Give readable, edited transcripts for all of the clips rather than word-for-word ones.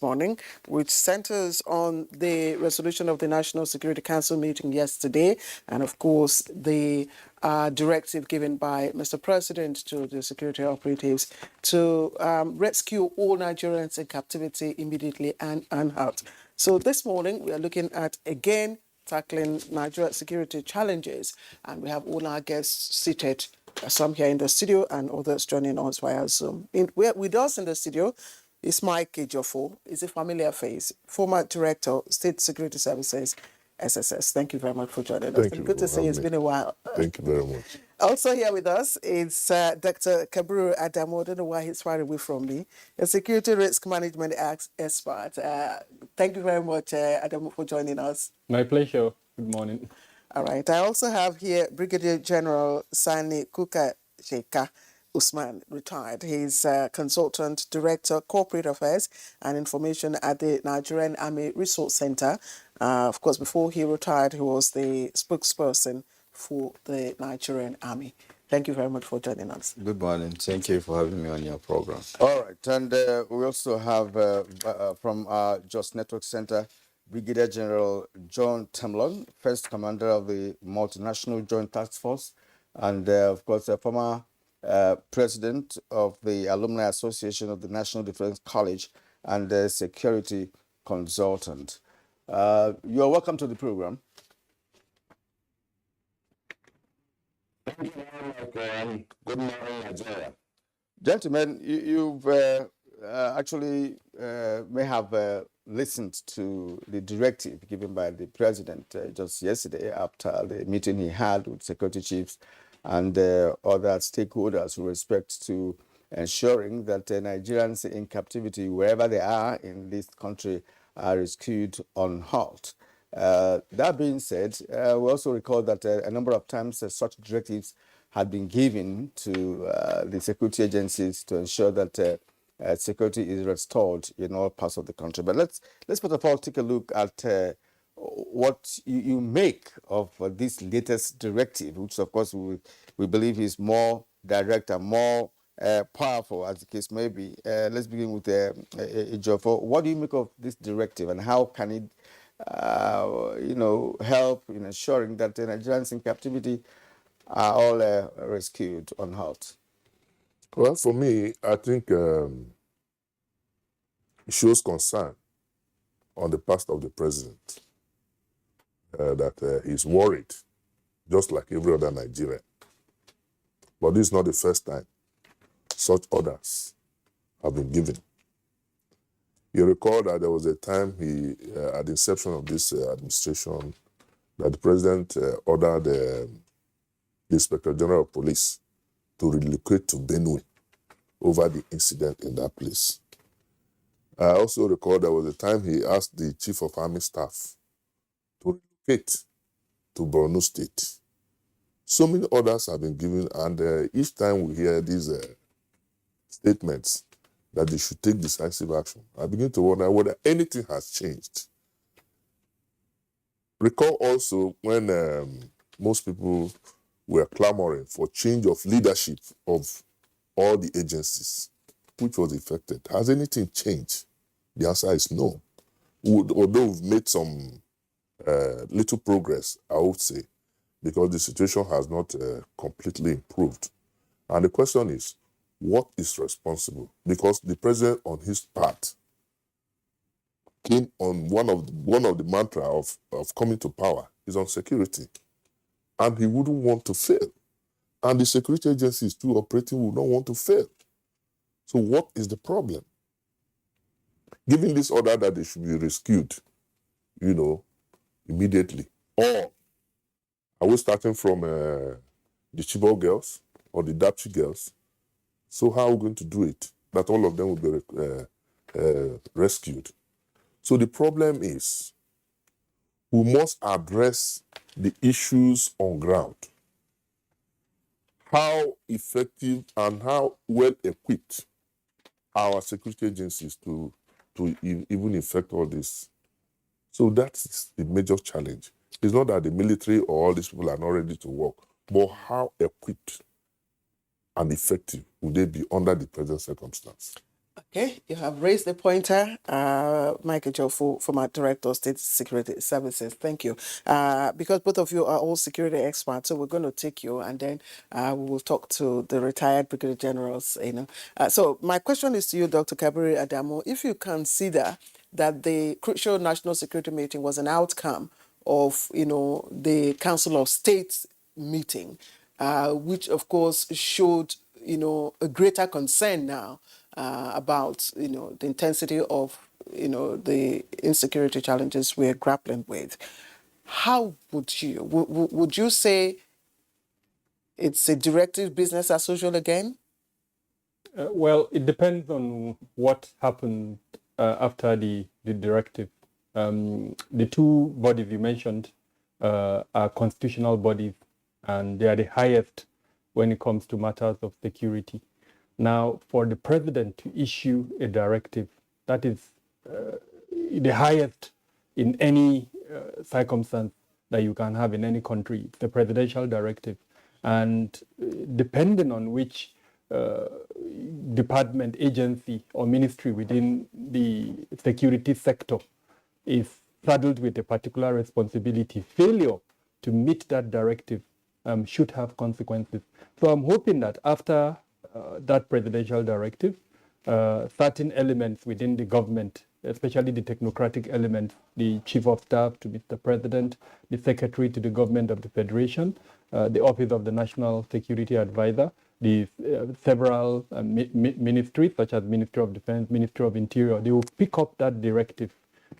morning, which centers on the resolution of the National Security Council meeting yesterday, and of course the directive given by Mr. President to the security operatives to rescue all Nigerians in captivity immediately and unhurt. So this morning we are looking at again tackling Nigeria security challenges, and we have all our guests seated, some here in the studio and others joining us via Zoom. With us in the studio is Mike Ejiofor. He's a familiar face, former Director, State Security Services, SSS. Thank you very much for joining us. Thank you. Good to see you. It's been a while. Thank you very much. Also here with us is Dr. Kaburu Adamu. I don't know why he's far away from me. A security risk management expert. Thank you very much, Adamu, for joining us. My pleasure. Good morning. All right. I also have here Brigadier General Sani Kuka Sheka Usman, retired. He's Consultant Director, Corporate Affairs and Information at the Nigerian Army Resource Center. Of course, before he retired, he was the spokesperson for the Nigerian Army. Thank you very much for joining us. Good morning. Thank you for having me on your program. All right. And we also have from our Just Network Center, Brigadier General John Temlon, First Commander of the Multinational Joint Task Force, and of course, a former President of the Alumni Association of the National Defense College and a security consultant. You are welcome to the program. Thank you very much. Good morning, Nigeria. Gentlemen, you've actually may have listened to the directive given by the president just yesterday after the meeting he had with security chiefs and other stakeholders with respect to ensuring that Nigerians in captivity, wherever they are in this country, are rescued unhurt. That being said, we also recall that a number of times such directives had been given to the security agencies to ensure that security is restored in all parts of the country. But let's first of all take a look at what you make of this latest directive, which of course we believe is more direct and more powerful, as the case may be. Let's begin with Ejiofor. What do you make of this directive, and how can it help in ensuring that the Nigerians in captivity are all rescued unhurt? Well, for me, I think it shows concern on the part of the president that he's worried, just like every other Nigerian. But this is not the first time such orders have been given. You recall that there was a time at the inception of this administration, that the president ordered the Inspector General of Police to relocate to Benue over the incident in that place. I also recall there was a time he asked the Chief of Army Staff to relocate to Borno State. So many orders have been given, and each time we hear these statements that they should take decisive action, I begin to wonder whether anything has changed. Recall also when most people were clamoring for change of leadership of all the agencies, which was affected. Has anything changed? The answer is no. Although we've made some little progress, I would say, because the situation has not completely improved. And the question is, what is responsible? Because the president, on his part, came on one of the mantra of coming to power is on security, and he wouldn't want to fail. And the security agencies too operating would not want to fail. So what is the problem? Giving this order that they should be rescued, immediately, or are we starting from the Chibok girls or the Dapchi girls? So how are we going to do it, that all of them will be rescued? So the problem is, we must address the issues on ground. How effective and how well equipped are our security agencies to even effect all this? So that's the major challenge. It's not that the military or all these people are not ready to work, but how equipped and effective would they be under the present circumstance? Okay, you have raised the pointer, Michael Jofu, former Director of State Security Services. Thank you. Because both of you are all security experts, so we're going to take you, and then we will talk to the retired Brigadier Generals. So my question is to you, Dr. Kabiri Adamo. If you consider that the crucial national security meeting was an outcome of, the Council of State meeting, which of course showed, a greater concern now about, the intensity of, the insecurity challenges we're grappling with. How would you say it's a directive business as usual again? Well, it depends on what happened after the directive. The two bodies you mentioned are constitutional bodies, and they are the highest when it comes to matters of security. Now, for the president to issue a directive, that is the highest in any circumstance that you can have in any country. It's the presidential directive. And depending on which department, agency, or ministry within the security sector is saddled with a particular responsibility, failure to meet that directive should have consequences. So I'm hoping that after that presidential directive, certain elements within the government, especially the technocratic elements, the chief of staff to Mr. President, the secretary to the government of the Federation, the office of the National Security Advisor, the several ministries such as Ministry of Defense, Ministry of Interior, they will pick up that directive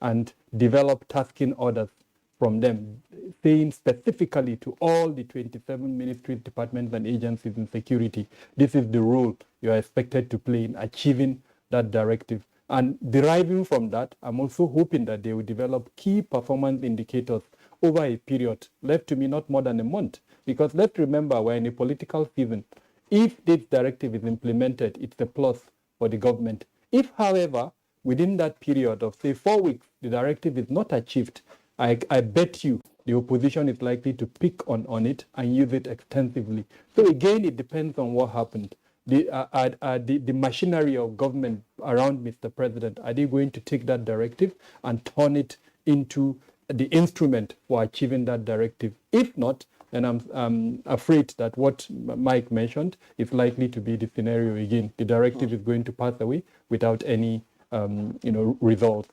and develop tasking orders from them, saying specifically to all the 27 ministries, departments, and agencies in security, this is the role you are expected to play in achieving that directive. And deriving from that, I'm also hoping that they will develop key performance indicators over a period, left to me not more than a month. Because let's remember, we're in a political season. If this directive is implemented, it's a plus for the government. If, however, within that period of, say, 4 weeks, the directive is not achieved, I bet you the opposition is likely to pick on it and use it extensively. So again, it depends on what happened. The machinery of government around Mr. President, are they going to take that directive and turn it into the instrument for achieving that directive? If not, then I'm afraid that what Mike mentioned is likely to be the scenario again. The directive is going to pass away without any result.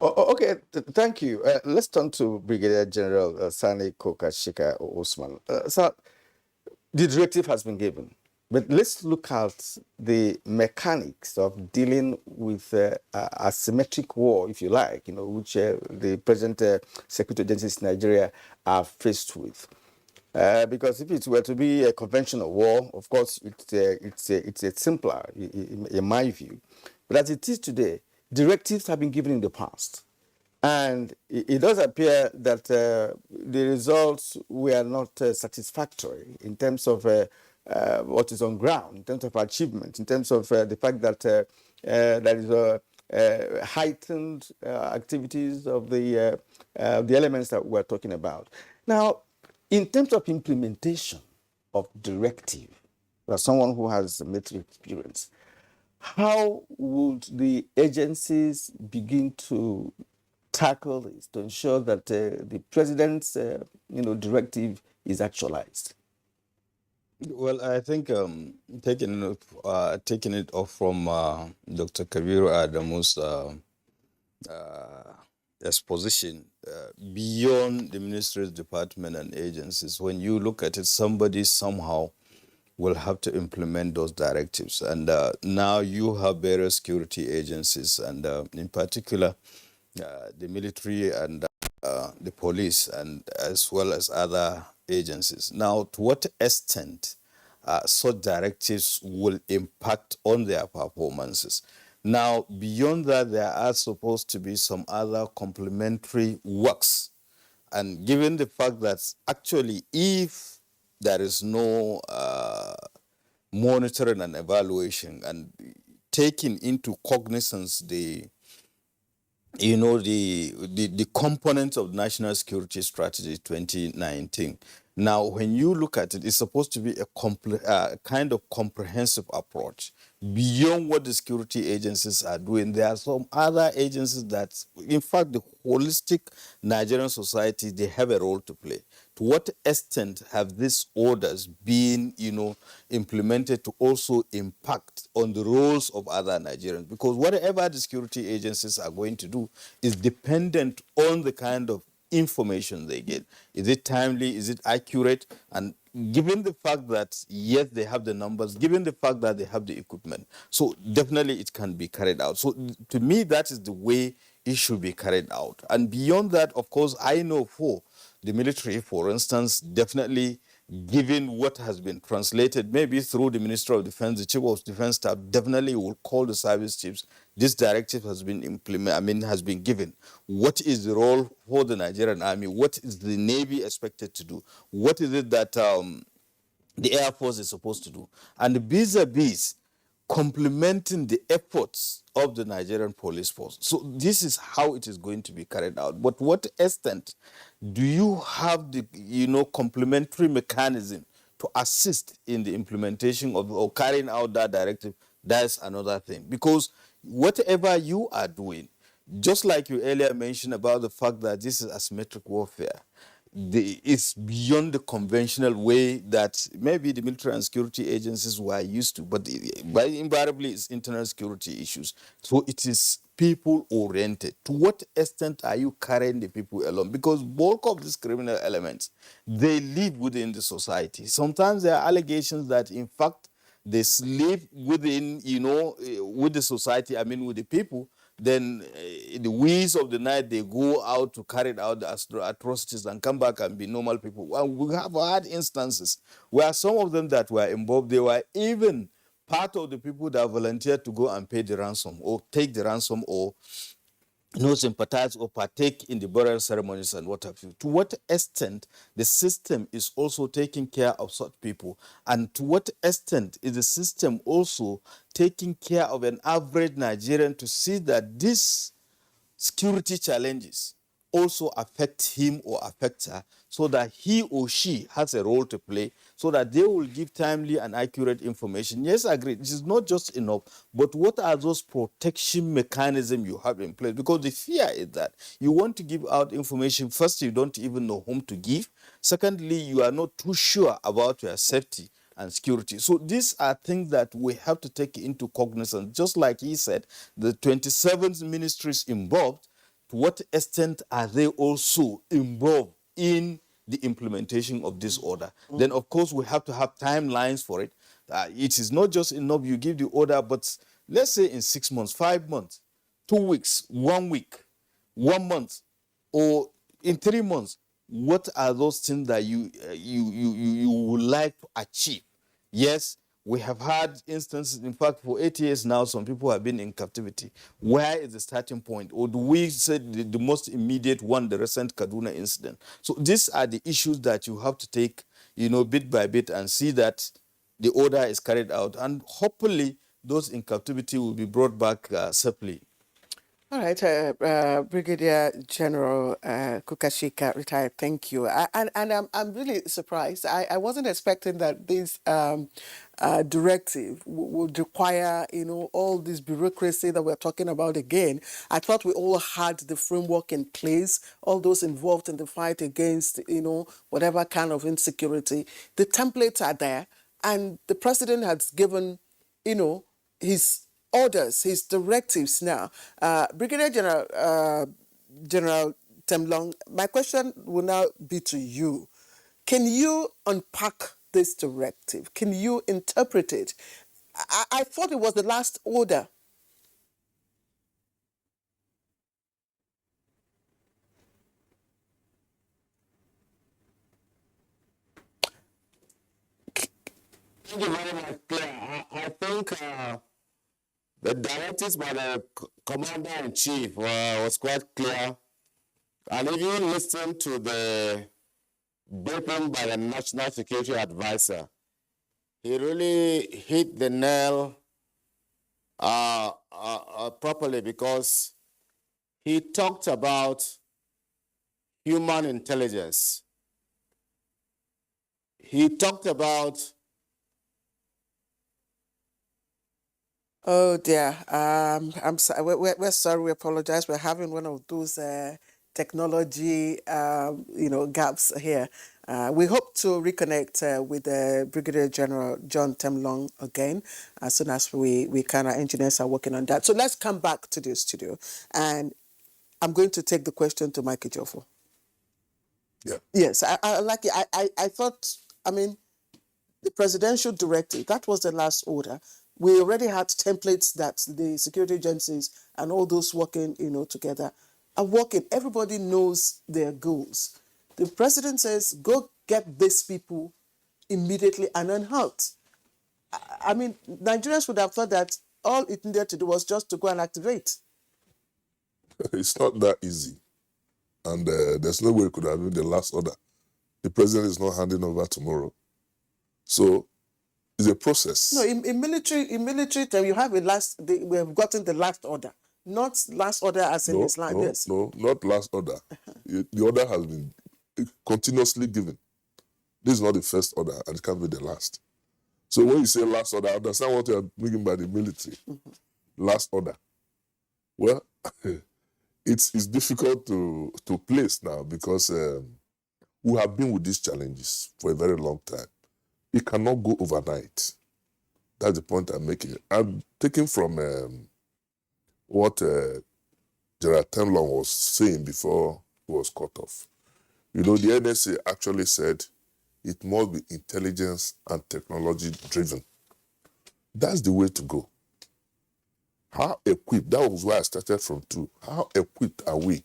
Okay, thank you. Let's turn to Brigadier General Sani Kokashika Osman. So the directive has been given, but let's look at the mechanics of dealing with asymmetric war, if you like, which the present security agencies in Nigeria are faced with. Because if it were to be a conventional war, of course, it's simpler, in my view. But as it is today, directives have been given in the past. And it does appear that the results were not satisfactory in terms of what is on ground, in terms of achievement, in terms of the fact that there is heightened activities of the elements that we're talking about. Now, in terms of implementation of directive, as someone who has military experience, how would the agencies begin to tackle this to ensure that the president's directive is actualized? Well, I think taking it off from Dr. Kabiru Adamu's exposition, beyond the ministries, department, and agencies, when you look at it, somebody somehow will have to implement those directives. And now you have various security agencies, and in particular, the military and the police, and as well as other agencies. Now, to what extent such directives will impact on their performances? Now, beyond that, there are supposed to be some other complementary works. And given the fact that actually if there is no monitoring and evaluation and taking into cognizance the components of National Security Strategy 2019, Now, when you look at it, it's supposed to be a kind of comprehensive approach. Beyond what the security agencies are doing, there are some other agencies that, in fact, the holistic Nigerian society, they have a role to play. To what extent have these orders been, implemented to also impact on the roles of other Nigerians? Because whatever the security agencies are going to do is dependent on the kind of information they get. Is it timely? Is it accurate? And given the fact that, yes, they have the numbers, given the fact that they have the equipment, so definitely it can be carried out. So to me, that is the way it should be carried out. And beyond that, of course, I know for the military, for instance, definitely given what has been translated, maybe through the Minister of Defense, the Chief of Defense Staff, definitely will call the service chiefs. This directive has been has been given. What is the role for the Nigerian Army? What is the Navy expected to do? What is it that the Air Force is supposed to do? And vis-a-vis complementing the efforts of the Nigerian police force. So this is how it is going to be carried out. But what extent do you have the complementary mechanism to assist in the implementation of or carrying out that directive? That's another thing. Because whatever you are doing, just like you earlier mentioned about the fact that this is asymmetric warfare, it's beyond the conventional way that maybe the military and security agencies were used to, but invariably it's internal security issues. So it is people oriented. To what extent are you carrying the people along? Because bulk of these criminal elements, they live within the society. Sometimes there are allegations that in fact they sleep within, with the society, with the people. Then in the wheeze of the night, they go out to carry out the atrocities and come back and be normal people. And we have had instances where some of them that were involved, they were even part of the people that volunteered to go and pay the ransom or take the ransom or sympathize or partake in the burial ceremonies and what have you. To what extent the system is also taking care of such people, and to what extent is the system also taking care of an average Nigerian to see that these security challenges also affect him or affect her, so that he or she has a role to play, so that they will give timely and accurate information. Yes, I agree. This is not just enough, but what are those protection mechanisms you have in place? Because the fear is that you want to give out information. First, you don't even know whom to give. Secondly, you are not too sure about your safety and security. So these are things that we have to take into cognizance. Just like he said, the 27 ministries involved, to what extent are they also involved in the implementation of this order? Then, of course, we have to have timelines for it. It is not just enough you give the order, but let's say in 6 months, 5 months, 2 weeks, 1 week, 1 month, or in 3 months, what are those things that you would like to achieve? Yes, we have had instances, in fact, for 8 years now, some people have been in captivity. Where is the starting point? Or do we say the most immediate one, the recent Kaduna incident? So these are the issues that you have to take, bit by bit and see that the order is carried out. And hopefully those in captivity will be brought back safely. All right, Brigadier General Kukashika, retired. Thank you. And I'm really surprised. I wasn't expecting that this directive would require, all this bureaucracy that we're talking about again. I thought we all had the framework in place. All those involved in the fight against, whatever kind of insecurity. The templates are there, and the president has given, his orders, his directives now. Brigadier General Temlong, my question will now be to you. Can you unpack this directive? Can you interpret it? I thought it was the last order. Thank you very much, Claire. I think the directives by the Commander-in-Chief was quite clear. And if you listen to the briefing by the National Security Advisor, he really hit the nail properly, because he talked about human intelligence. he talked about Oh dear. I'm sorry. We're sorry. We apologize. We're having one of those technology, gaps here. We hope to reconnect with Brigadier General John Temlong again as soon as we kind of engineers are working on that. So let's come back to the studio, and I'm going to take the question to Mike Ejiofor. Yeah. Yes, I like it. I thought. I mean, the presidential directive, that was the last order. We already had templates that the security agencies and all those working, together are working. Everybody knows their goals. The president says, go get these people immediately and unhurt. I mean, Nigerians would have thought that all it needed to do was just to go and activate. It's not that easy. And there's no way we could have been the last order. The president is not handing over tomorrow. So it's a process. No, in military term, you have we have gotten the last order. Not last order as in Islam, yes. No, not last order. The order has been continuously given. This is not the first order, and it can't be the last. So when you say last order, I understand what you are meaning by the military. Last order. Well, it's difficult to place now because we have been with these challenges for a very long time. It cannot go overnight. That's the point I'm making. I'm taking from what General Temlong was saying before he was cut off. The NSA actually said it must be intelligence and technology driven. That's the way to go. How equipped? That was why I started from 2. How equipped are we?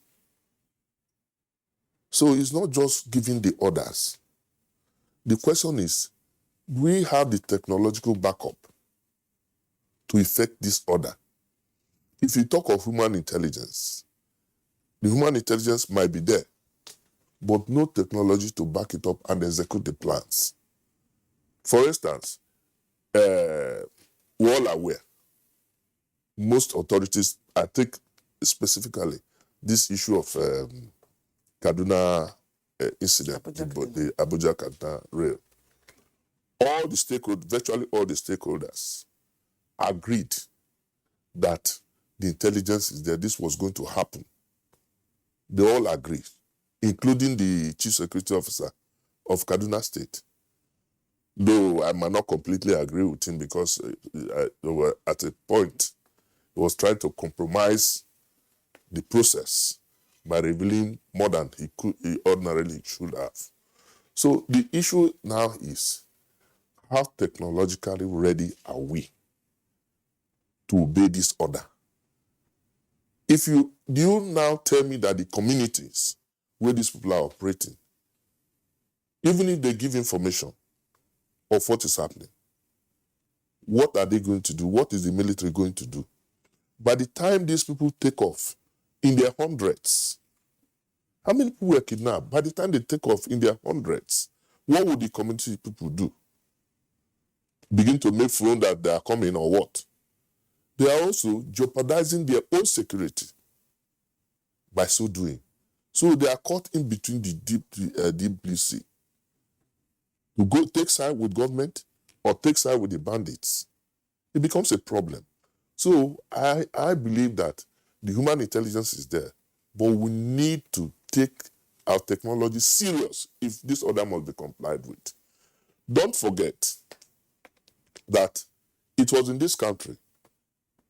So it's not just giving the orders. The question is, we have the technological backup to effect this order. If you talk of human intelligence, the human intelligence might be there, but no technology to back it up and execute the plans. For instance, we're all aware, most authorities, I take specifically this issue of Kaduna incident, the Abuja-Kaduna rail. Virtually all the stakeholders agreed that the intelligence is there, this was going to happen. They all agree, including the chief security officer of Kaduna State. Though I might not completely agree with him because at a point he was trying to compromise the process by revealing more than he ordinarily should have. So the issue now is, how technologically ready are we to obey this order? Do you now tell me that the communities where these people are operating, even if they give information of what is happening, what are they going to do? What is the military going to do? By the time these people take off in their hundreds, how many people were kidnapped? By the time they take off in their hundreds, what would the community people do? Begin to make phone that they are coming or what? They are also jeopardizing their own security by so doing. So they are caught in between the deep blue sea. To go take side with government or take side with the bandits, it becomes a problem. So I believe that the human intelligence is there, but we need to take our technology serious if this order must be complied with. Don't forget that it was in this country,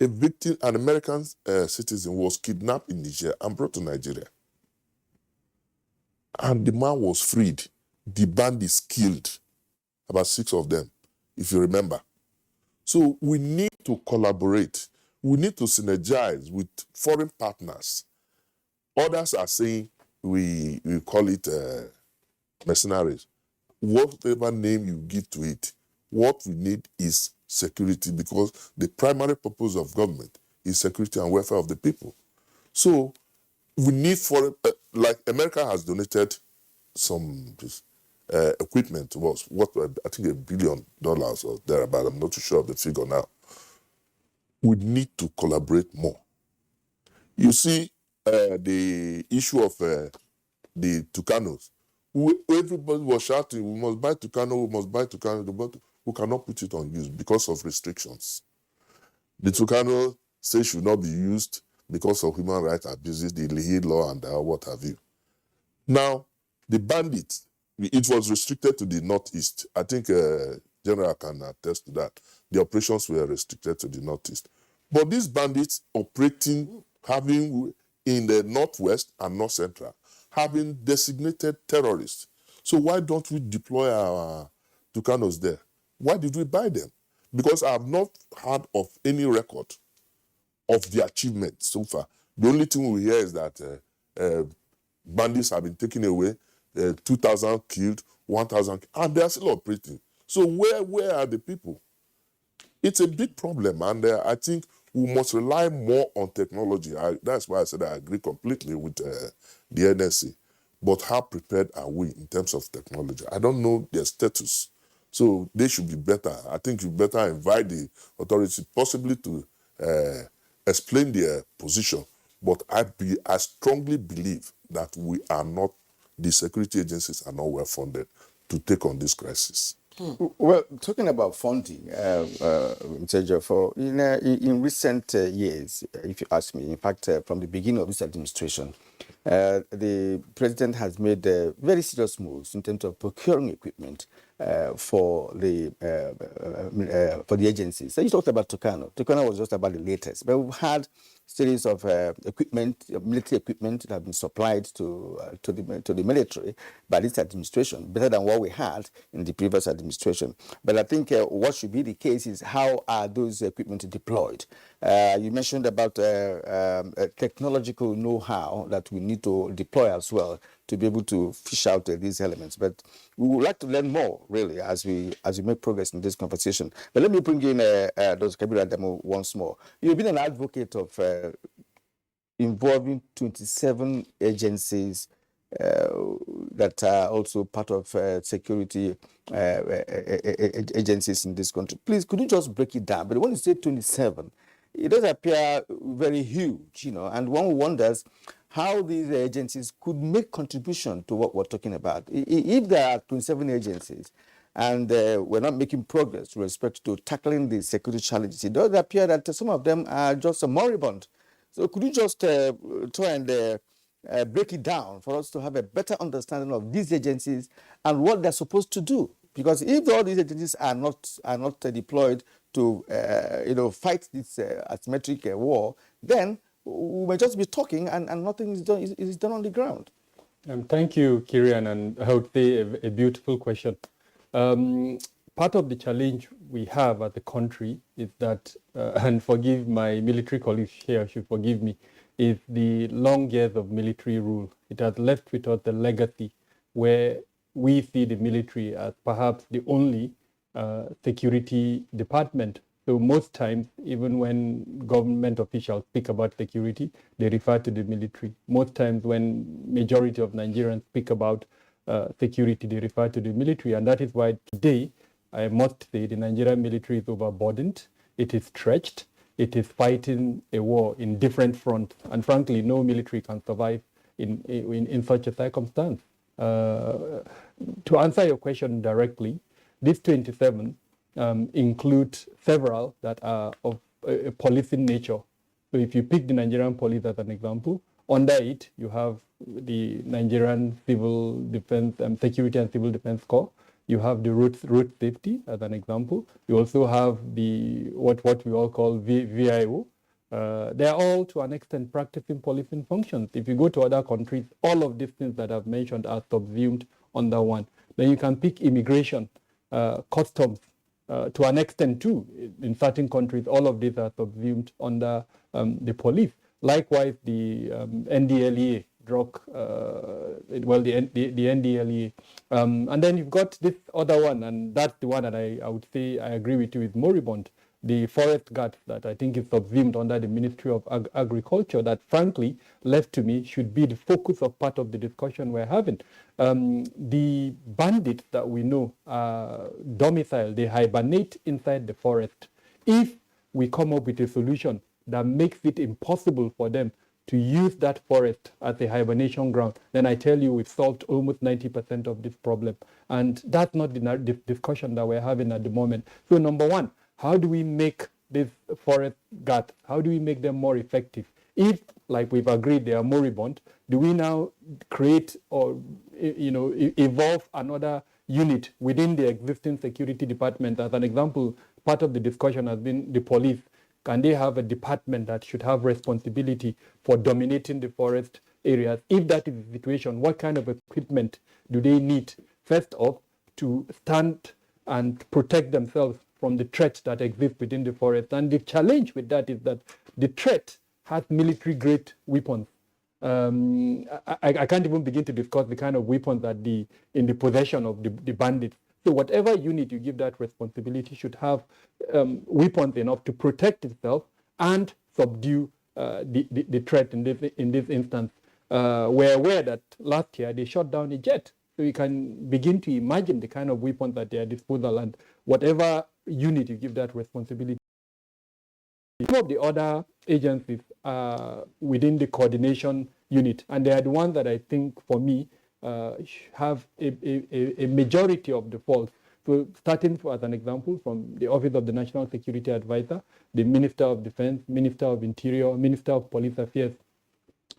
a victim, an American citizen, was kidnapped in Niger and brought to Nigeria. And the man was freed. The bandits killed about 6 of them, if you remember. So we need to collaborate. We need to synergize with foreign partners. Others are saying we call it mercenaries. Whatever name you give to it, what we need is security, because the primary purpose of government is security and welfare of the people. So we need foreign, like America has donated some equipment to us, I think $1 billion or thereabout. I'm not too sure of the figure now. We need to collaborate more. You see, the issue of the Tucanos, Everybody was shouting, we must buy Tucano, we must buy Tucano, but we cannot put it on use because of restrictions. The Tucano say should not be used because of human rights abuses, the Lehi law and what have you. Now, the bandits, it was restricted to the northeast. I think General can attest to that. The operations were restricted to the northeast. But these bandits operating, having in the northwest and north central, having designated terrorists. So why don't we deploy our Tucanos there? Why did we buy them? Because I have not heard of any record of the achievement so far. The only thing we hear is that bandits have been taken away, 2,000 killed, 1,000, and they are still operating. So where are the people? It's a big problem, and I think we must rely more on technology. That's why I said I agree completely with the NSC. But how prepared are we in terms of technology? I don't know their status. So they should be better. I think you better invite the authorities possibly to explain their position. But I strongly believe that the security agencies are not well funded to take on this crisis. Well, talking about funding, Mr. Jeffo, in recent years, if you ask me, in fact, from the beginning of this administration, the president has made very serious moves in terms of procuring equipment for the agencies. So you talked about Tucano. Tucano was just about the latest, but we've had series of equipment, military equipment that have been supplied to the military by this administration, better than what we had in the previous administration. But I think what should be the case is how are those equipment deployed? You mentioned about technological know-how that we need to deploy as well to be able to fish out these elements. But we would like to learn more, really, as we make progress in this conversation. But let me bring in Dr. Kabir Adamu once more. You've been an advocate of involving 27 agencies that are also part of security agencies in this country. Please, could you just break it down? But when you say 27, it does appear very huge, and one wonders how these agencies could make contribution to what we're talking about. If there are 27 agencies and we're not making progress with respect to tackling the security challenges, it does appear that some of them are just moribund. So could you just try and break it down for us to have a better understanding of these agencies and what they're supposed to do? Because if all these agencies are not deployed to fight this asymmetric war, then we may just be talking and nothing is done on the ground. Thank you, Kirian, and I would say a beautiful question. Part of the challenge we have as a country is that, and forgive my military colleagues here, should forgive me, is the long years of military rule. It has left with us a legacy where we see the military as perhaps the only security department. So most times, even when government officials speak about security, they refer to the military. Most times when majority of Nigerians speak about security, they refer to the military. And that is why today, I must say, the Nigerian military is overburdened. It is stretched. It is fighting a war in different fronts. And frankly, no military can survive in such a circumstance. To answer your question directly, these 27 include several that are of a policing nature. So if you pick the Nigerian police as an example, under it, you have the Nigerian Civil Defense, Security and Civil Defense Corps. You have the road safety as an example. You also have the what we all call VIO. They are all, to an extent, practicing policing functions. If you go to other countries, all of these things that I've mentioned are subsumed under one. Then you can pick immigration, customs, to an extent too. In certain countries, all of these are subsumed under the police. Likewise, the NDLEA, the NDLEA. And then you've got this other one, and that's the one that I would say I agree with you is moribund, the forest guards that I think is subsumed under the Ministry of Agriculture, that frankly, left to me, should be the focus of part of the discussion we're having. The bandits that we know are domiciled, they hibernate inside the forest. If we come up with a solution that makes it impossible for them to use that forest as a hibernation ground, then I tell you we've solved almost 90% of this problem. And that's not the discussion that we're having at the moment. So number one, how do we make these forest guards, how do we make them more effective? If, like we've agreed, they are moribund, do we now create or evolve another unit within the existing security department? As an example, part of the discussion has been the police. Can they have a department that should have responsibility for dominating the forest areas? If that is the situation, what kind of equipment do they need, first off, to stand and protect themselves from the threat that exists within the forest? And the challenge with that is that the threat has military-grade weapons. I can't even begin to discuss the kind of weapons that in the possession of the bandits. So whatever unit you give that responsibility should have weapons enough to protect itself and subdue the threat in this instance. We're aware that last year they shot down a jet. So you can begin to imagine the kind of weapons at their disposal, and whatever unit you give that responsibility. Some of the other agencies within the coordination unit, and they are the ones that I think, for me, have a majority of the faults. So starting, as an example, from the Office of the National Security Advisor, the Minister of Defense, Minister of Interior, Minister of Police Affairs,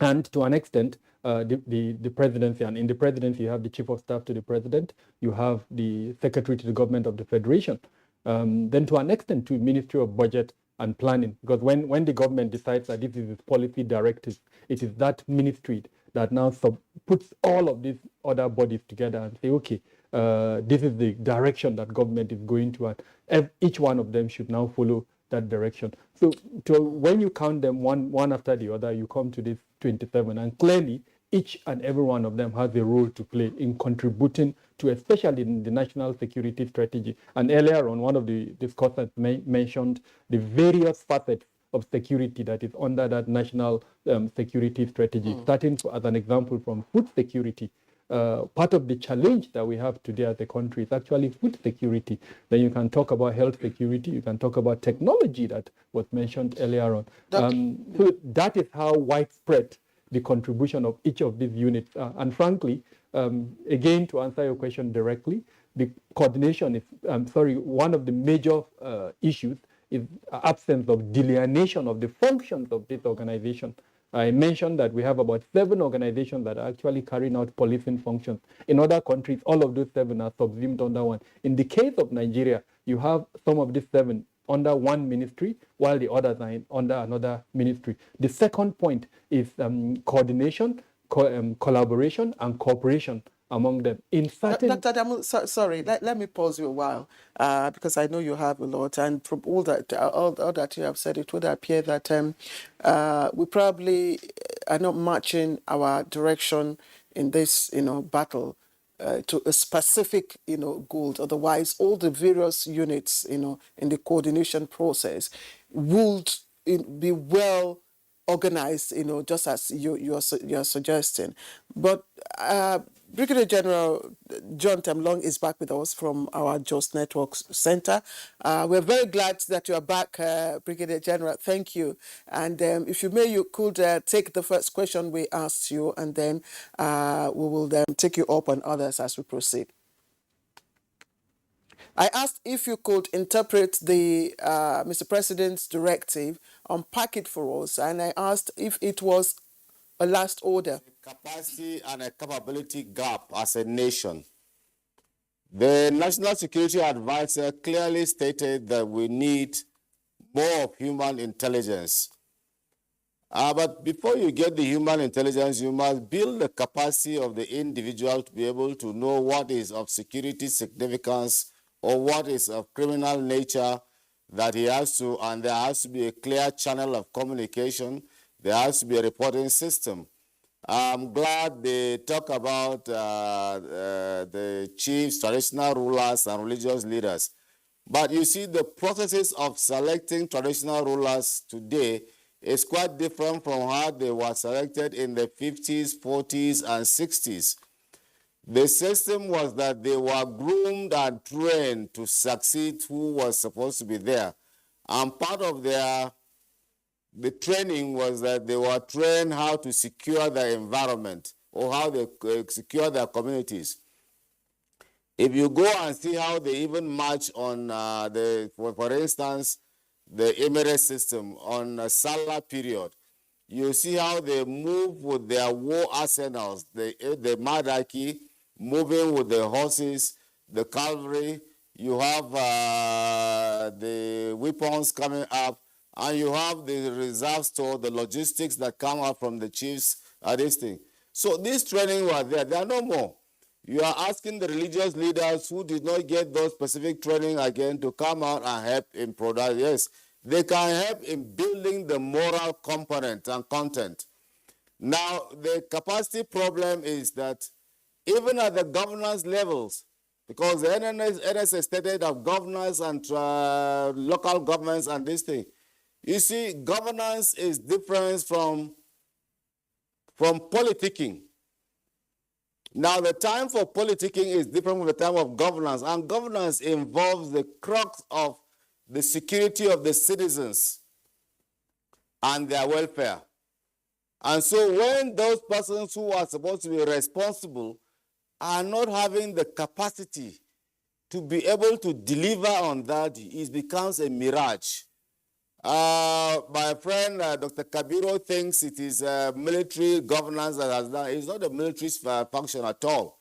and to an extent, the presidency. And in the presidency, you have the Chief of Staff to the President, you have the Secretary to the Government of the Federation, then to an extent, to Ministry of Budget and Planning, because when the government decides that this is its policy directive, it is that ministry that now puts all of these other bodies together and say, okay, this is the direction that government is going to, and each one of them should now follow that direction. So when you count them one after the other, you come to this 27, and clearly each and every one of them has a role to play in contributing to, especially in the national security strategy. And earlier on, one of the discussants mentioned the various facets of security that is under that national security strategy, starting, as an example, from food security. Part of the challenge that we have today as a country is actually food security. Then you can talk about health security, you can talk about technology that was mentioned earlier on. So that is how widespread the contribution of each of these units are. And frankly, again, to answer your question directly, the coordination is, one of the major issues is absence of delineation of the functions of this organization. I mentioned that we have about 7 organizations that are actually carrying out policing functions. In other countries, all of those 7 are subsumed under one. In the case of Nigeria, you have some of these 7 under one ministry, while the others are under another ministry. The second point is coordination, collaboration, and cooperation among them. In certain... Dr. Adamu, sorry, let me pause you a while, because I know you have a lot, and from all that you have said, it would appear that we probably are not matching our direction in this, battle to a specific, goal. Otherwise, all the various units, in the coordination process would be well organized, just as you're suggesting. But Brigadier General John Temlong is back with us from our Just Networks Center. We're very glad that you are back, Brigadier General. Thank you. And if you may, you could take the first question we asked you, and then we will then take you up on others as we proceed. I asked if you could interpret the Mr. President's directive, unpack it for us, and I asked if it was a last order. Capacity and a capability gap as a nation. The National Security Advisor clearly stated that we need more of human intelligence. But before you get the human intelligence, you must build the capacity of the individual to be able to know what is of security significance or what is of criminal nature that he has to, and there has to be a clear channel of communication. There has to be a reporting system. I'm glad they talk about the chiefs, traditional rulers, and religious leaders. But you see, the processes of selecting traditional rulers today is quite different from how they were selected in the 50s, 40s, and 60s. The system was that they were groomed and trained to succeed who was supposed to be there. And part of their the training was that they were trained how to secure their environment or how they secure their communities. If you go and see how they even march on for instance, the Emirates system on a Salah period, you see how they move with their war arsenals, the Madaki moving with the horses, the cavalry, you have the weapons coming up, and you have the reserve store, the logistics that come out from the chiefs, this thing. So this training was there. There are no more. You are asking the religious leaders who did not get those specific training again to come out and help in product. Yes, they can help in building the moral component and content. Now, the capacity problem is that even at the governance levels, because the NSA stated of governance and local governments and this thing, you see, governance is different from politicking. Now, the time for politicking is different from the time of governance, and governance involves the crux of the security of the citizens and their welfare. And so when those persons who are supposed to be responsible are not having the capacity to be able to deliver on that, it becomes a mirage. My friend Dr. Kabiro thinks it is military governance that has done. It's not a military function at all.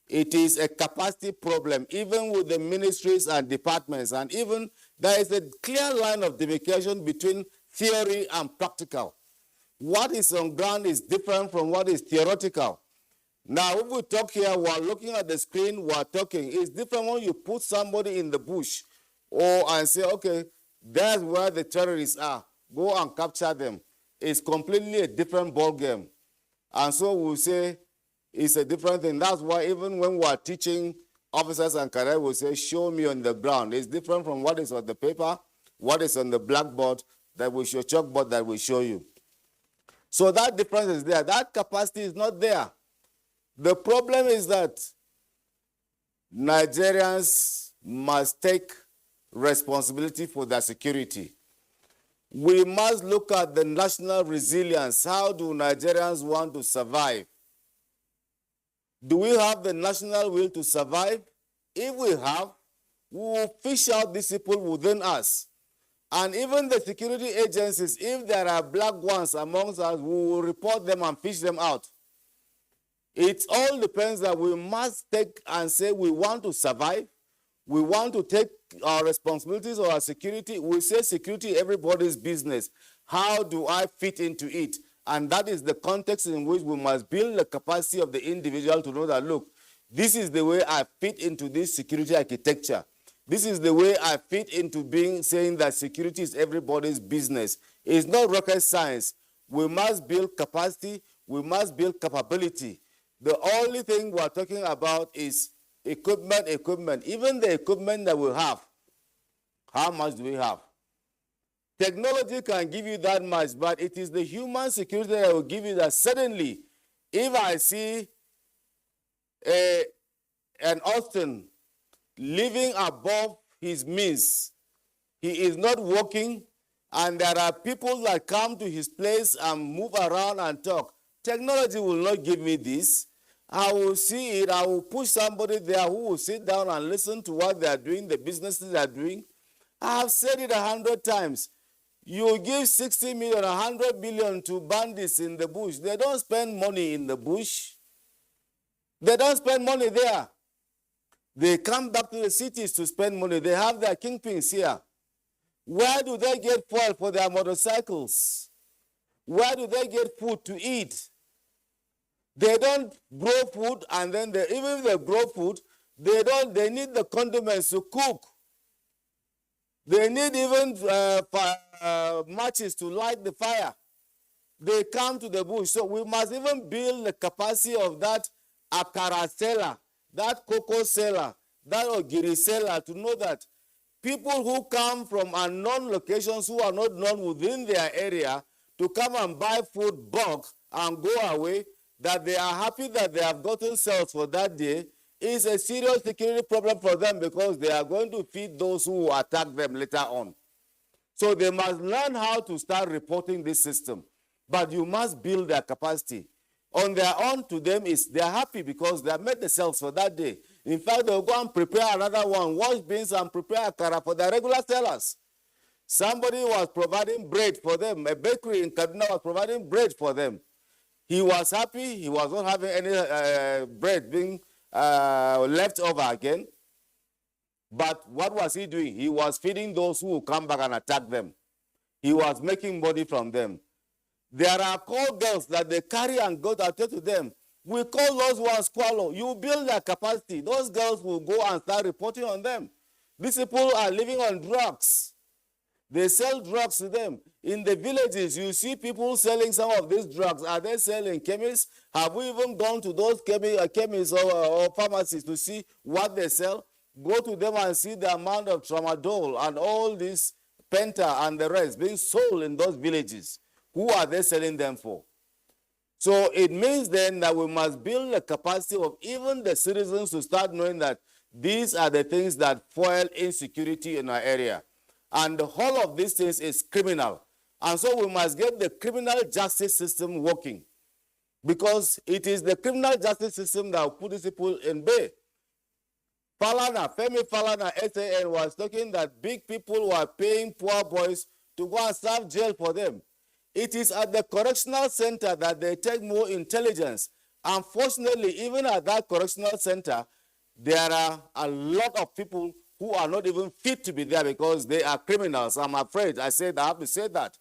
It is a capacity problem, even with the ministries and departments. And even there is a clear line of demarcation between theory and practical. What is on ground is different from what is theoretical. Now, if we talk here, we're looking at the screen, we're talking. It's different when you put somebody in the bush and say, okay, that's where the terrorists are. Go and capture them. It's completely a different ball game. And so we'll say it's a different thing. That's why even when we're teaching officers and cadets, we'll say, show me on the ground. It's different from what is on the paper, what is on the blackboard, that we show, chalkboard that we show you. So that difference is there. That capacity is not there. The problem is that Nigerians must take responsibility for their security. We must look at the national resilience. How do Nigerians want to survive? Do we have the national will to survive? If we have, we will fish out these people within us. And even the security agencies, if there are black ones amongst us, we will report them and fish them out. It all depends that we must take and say we want to survive. We want to take our responsibilities or our security. We say security, everybody's business. How do I fit into it? And that is the context in which we must build the capacity of the individual to know that, look, this is the way I fit into this security architecture. This is the way I fit into saying that security is everybody's business. It's not rocket science. We must build capacity. We must build capability. The only thing we're talking about is equipment. Even the equipment that we have, how much do we have? Technology can give you that much, but it is the human security that will give you that. Suddenly, if I see an Austin living above his means, he is not working, and there are people that come to his place and move around and talk. Technology will not give me this. I will see it. I will push somebody there who will sit down and listen to what they are doing, the businesses they are doing. I have said it 100 times. You give 60 million, 100 billion to bandits in the bush. They don't spend money in the bush. They don't spend money there. They come back to the cities to spend money. They have their kingpins here. Where do they get fuel for their motorcycles? Where do they get food to eat? They don't grow food, and then even if they grow food, they need the condiments to cook. They need even matches to light the fire. They come to the bush. So we must even build the capacity of that akara seller, that cocoa seller, that ogiri seller, to know that people who come from unknown locations, who are not known within their area, to come and buy food bulk and go away, that they are happy that they have gotten sales for that day, is a serious security problem for them, because they are going to feed those who attack them later on. So they must learn how to start reporting this system. But you must build their capacity. On their own, to them, they're happy because they have made themselves for that day. In fact, they'll go and prepare another one, wash beans and prepare akara for their regular sellers. Somebody was providing bread for them. A bakery in Kaduna was providing bread for them. He was happy. He was not having any bread being left over again. But what was he doing? He was feeding those who would come back and attack them. He was making money from them. There are call girls that they carry and go to tell to them. We call those ones squallow. You build their capacity. Those girls will go and start reporting on them. These people are living on drugs. They sell drugs to them. In the villages, you see people selling some of these drugs. Are they selling chemists? Have we even gone to those chemists or pharmacies to see what they sell? Go to them and see the amount of tramadol and all this penta and the rest being sold in those villages. Who are they selling them for? So it means then that we must build the capacity of even the citizens to start knowing that these are the things that fuel insecurity in our area. And the whole of these things is criminal. And so we must get the criminal justice system working. Because it is the criminal justice system that will put these people in bay. Femi Falana, SAN, was talking that big people were paying poor boys to go and serve jail for them. It is at the correctional center that they take more intelligence. Unfortunately, even at that correctional center, there are a lot of people who are not even fit to be there because they are criminals. I'm afraid. I have to say that.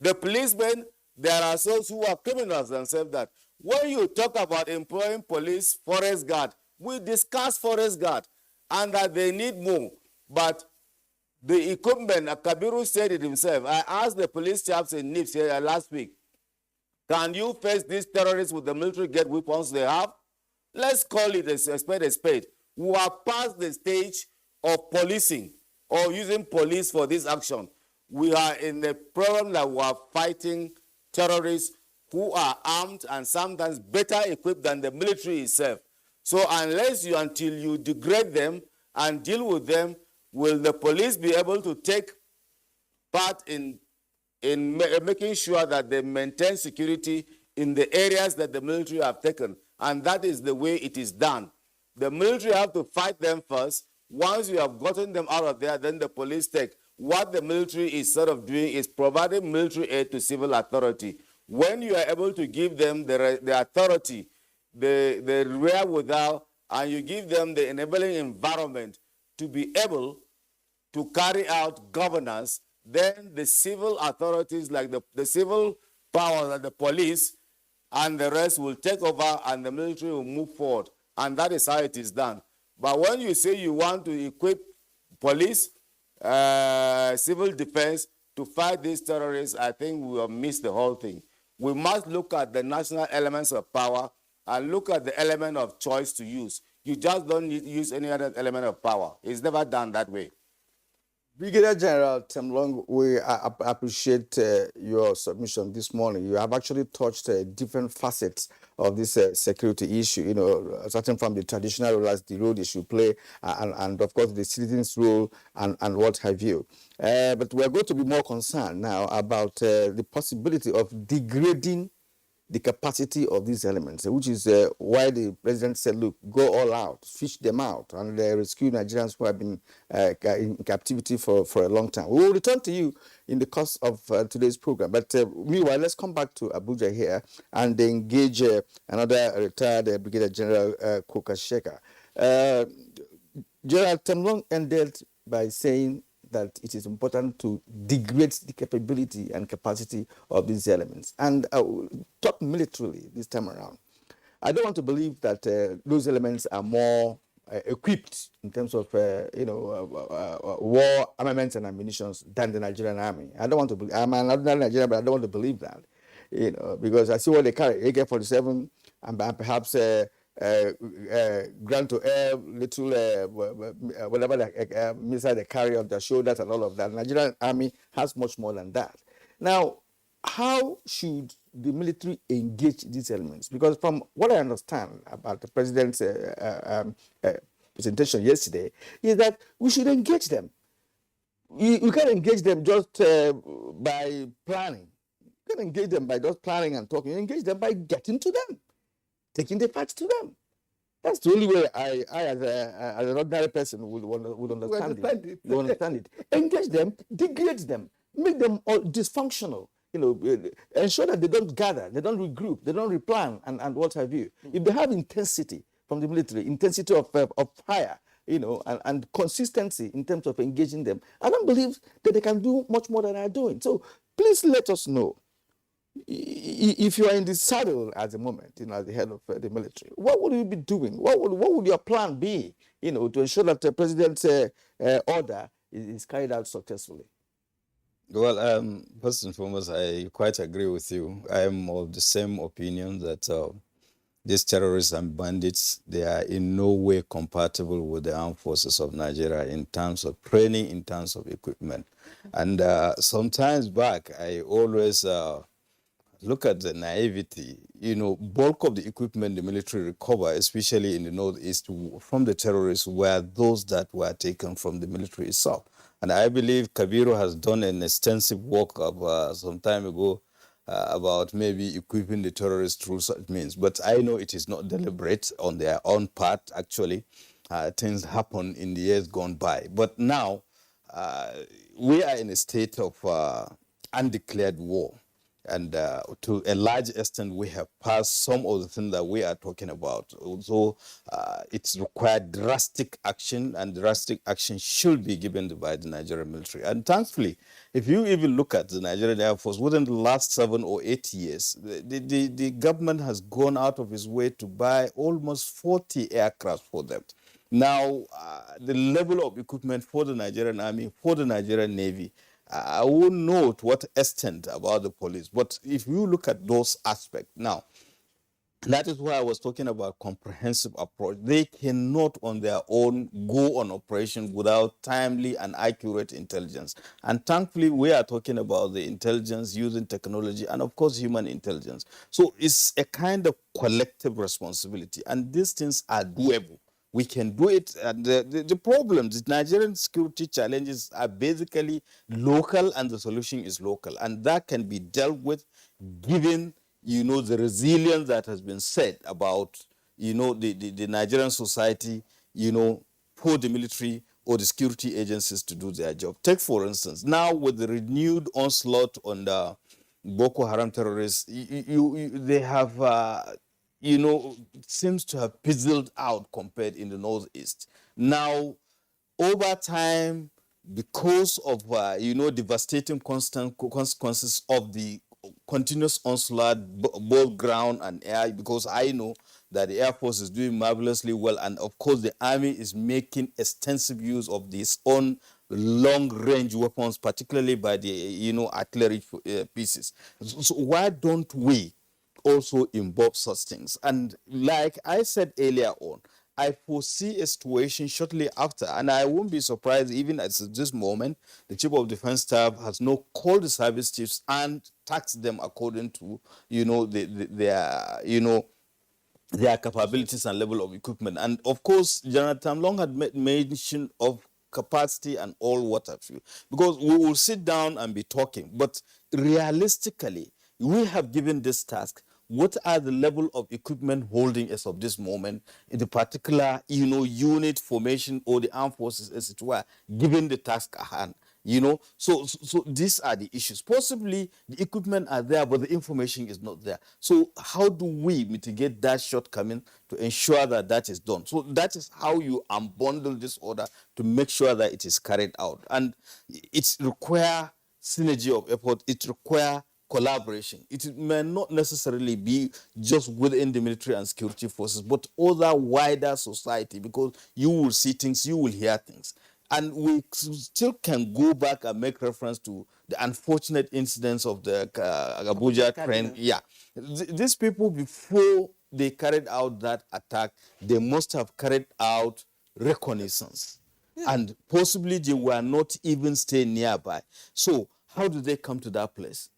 The policemen, there are those who are criminals themselves that. When you talk about employing police, forest guard, we discuss forest guard and that they need more. But the equipment, Kabiru said it himself. I asked the police chaps in NIPS here last week, can you face these terrorists with the military grade weapons they have? Let's call it a spade. We are past the stage of policing or using police for this action. We are in the problem that we are fighting terrorists who are armed and sometimes better equipped than the military itself. So until you degrade them and deal with them, will the police be able to take part in making sure that they maintain security in the areas that the military have taken? And that is the way it is done. The military have to fight them first. Once you have gotten them out of there, then the police take. What the military is sort of doing is providing military aid to civil authority. When you are able to give them the authority, the wherewithal, and you give them the enabling environment to be able to carry out governance, then the civil authorities like the civil powers and the police and the rest will take over and the military will move forward. And that is how it is done. But when you say you want to equip police, civil defense to fight these terrorists, I think we will miss the whole thing. We must look at the national elements of power and look at the element of choice to use. You just don't need to use any other element of power. It's never done that way. Brigadier General Temlong, we appreciate your submission this morning. You have actually touched different facets of this security issue, starting from the traditional role as the role they should play, and of course the citizens' role and what have you. But we're going to be more concerned now about the possibility of degrading the capacity of these elements, which is why the president said, look, go all out, fish them out, and rescue Nigerians who have been in captivity for a long time. We will return to you in the course of today's program. But meanwhile, let's come back to Abuja here and engage another retired Brigadier General Koka Sheka. General Temlong ended by saying that it is important to degrade the capability and capacity of these elements. And talk militarily this time around. I don't want to believe that those elements are more equipped in terms of war armaments and ammunition than the Nigerian army. I don't want to believe. I'm an ordinary Nigerian, but I don't want to believe that. Because I see what they carry: AK-47 and perhaps ground to air, little whatever the missile they carry on their shoulders and all of that. The Nigerian army has much more than that. Now, how should the military engage these elements? Because from what I understand about the president's presentation yesterday, is that we should engage them. You can engage them just by planning. You can engage them by just planning and talking. You engage them by getting to them, taking the facts to them. That's the only way I as an ordinary person would understand it. You understand it. Engage them, degrade them, make them all dysfunctional. Ensure that they don't gather, they don't regroup, they don't replan, and what have you. If they have intensity from the military, intensity of fire, and consistency in terms of engaging them, I don't believe that they can do much more than they're doing. So please let us know. If you are in the saddle at the moment, as the head of the military, what would you be doing? What would your plan be, to ensure that the president's order is carried out successfully? Well, first and foremost, I quite agree with you. I am of the same opinion that these terrorists and bandits, they are in no way compatible with the armed forces of Nigeria in terms of training, in terms of equipment. And sometimes back, I always look at the naivety. Bulk of the equipment the military recover, especially in the northeast, from the terrorists, were those that were taken from the military itself. And I believe Kabiru has done an extensive work of some time ago about maybe equipping the terrorists through such means. But I know it is not deliberate on their own part, actually. Things happen in the years gone by. But now, we are in a state of undeclared war. And to a large extent, we have passed some of the things that we are talking about. Also, it's required drastic action, and drastic action should be given by the Nigerian military. And thankfully, if you even look at the Nigerian Air Force, within the last 7 or 8 years, the government has gone out of its way to buy almost 40 aircraft for them. Now, the level of equipment for the Nigerian Army, for the Nigerian Navy, I won't know to what extent about the police, but if you look at those aspects now, that is why I was talking about comprehensive approach. They cannot on their own go on operation without timely and accurate intelligence. And thankfully, we are talking about the intelligence using technology and, of course, human intelligence. So it's a kind of collective responsibility, and these things are doable. We can do it. And the problems, the Nigerian security challenges are basically local, and the solution is local. And that can be dealt with given, the resilience that has been said about, the Nigerian society, for the military or the security agencies to do their job. Take, for instance, now with the renewed onslaught on the Boko Haram terrorists, they have seems to have fizzled out compared in the northeast. Now, over time, because of devastating consequences of the continuous onslaught, both ground and air, because I know that the Air Force is doing marvelously well, and of course the Army is making extensive use of these own long-range weapons, particularly by the artillery pieces. So why don't we also involve such things? And like I said earlier on, I foresee a situation shortly after, and I won't be surprised even at this moment, the Chief of Defense Staff has not called the service chiefs and taxed them according to, their capabilities and level of equipment. And of course, General Tamlong had made mention of capacity and all what have you, because we will sit down and be talking, but realistically, we have given this task. What are the level of equipment holding as of this moment in the particular, unit formation or the armed forces, as it were, given the task at hand? So these are the issues. Possibly the equipment are there, but the information is not there. So how do we mitigate that shortcoming to ensure that that is done? So that is how you unbundle this order to make sure that it is carried out. And it requires synergy of effort. It requires collaboration. It may not necessarily be just within the military and security forces, but other wider society, because you will see things, you will hear things. And we still can go back and make reference to the unfortunate incidents of the Abuja train. Yeah. These people, before they carried out that attack, they must have carried out reconnaissance. Yeah. And possibly they were not even staying nearby. So how did they come to that place?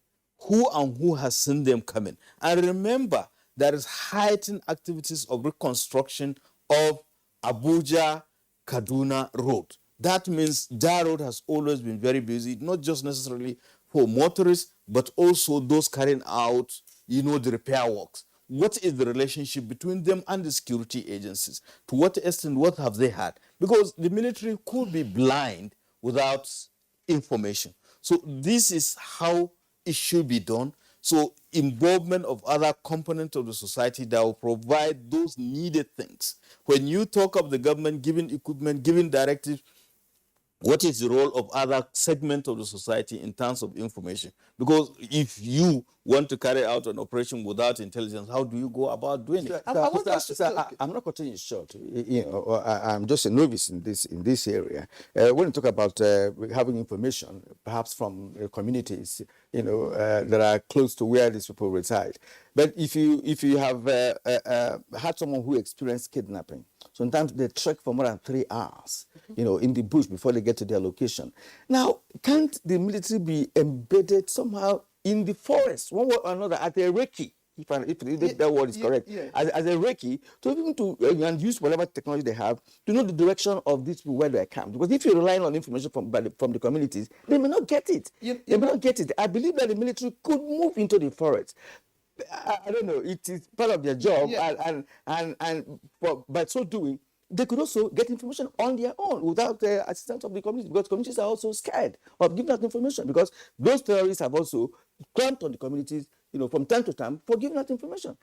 Who has seen them coming? And remember, there is heightened activities of reconstruction of Abuja Kaduna Road. that means that road has always been very busy, not just necessarily for motorists, but also those carrying out, the repair works. What is the relationship between them and the security agencies? To what extent, what have they had? Because the military could be blind without information. So this is how it should be done. So involvement of other components of the society that will provide those needed things. When you talk of the government giving equipment, giving directives, what is the role of other segments of the society in terms of information? Because if you want to carry out an operation without intelligence, how do you go about doing it? I'm not cutting you short. I'm just a novice in this area. When you talk about having information, perhaps from communities, that are close to where these people reside. But if you have had someone who experienced kidnapping, sometimes they trek for more than 3 hours, in the bush before they get to their location. Now, can't the military be embedded somehow in the forest, one way or another, at a recce? If that word is correct, as a recce, to be able to and use whatever technology they have to know the direction of these people where they camp. Because if you're relying on information from the communities, they may not get it. They may not get it. I believe that the military could move into the forest. I don't know. It is part of their job, and by so doing, they could also get information on their own without the assistance of the community, because communities are also scared of giving out information, because those terrorists have also clamped on the communities, from time to time, for giving out information.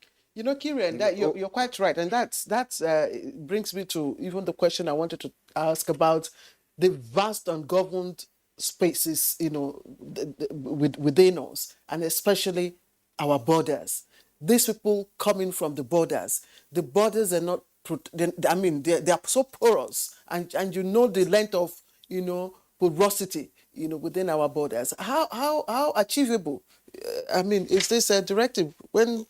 Kieran, that you're quite right, and that's brings me to even the question I wanted to ask about the vast ungoverned spaces, within us, and especially our borders. These people coming from the borders are not. They are so porous, and the length of porosity within our borders. How achievable? Is this a directive? Well,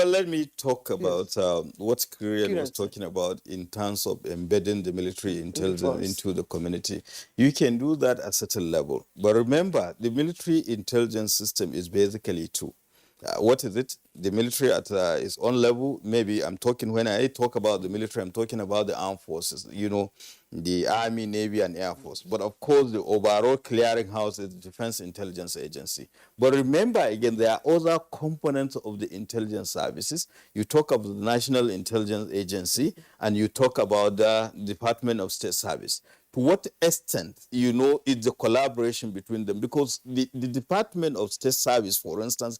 let me talk about what Kieran was talking about in terms of embedding the military intelligence into the community. You can do that at certain level. But remember, the military intelligence system is basically two. What is it? The military at its own level. Maybe when I talk about the military, I'm talking about the armed forces, the Army, Navy, and Air Force. But of course, the overall clearinghouse is the Defense Intelligence Agency. But remember, again, there are other components of the intelligence services. You talk of the National Intelligence Agency, and you talk about the Department of State Service. To what extent, it's a collaboration between them? Because the Department of State Service, for instance,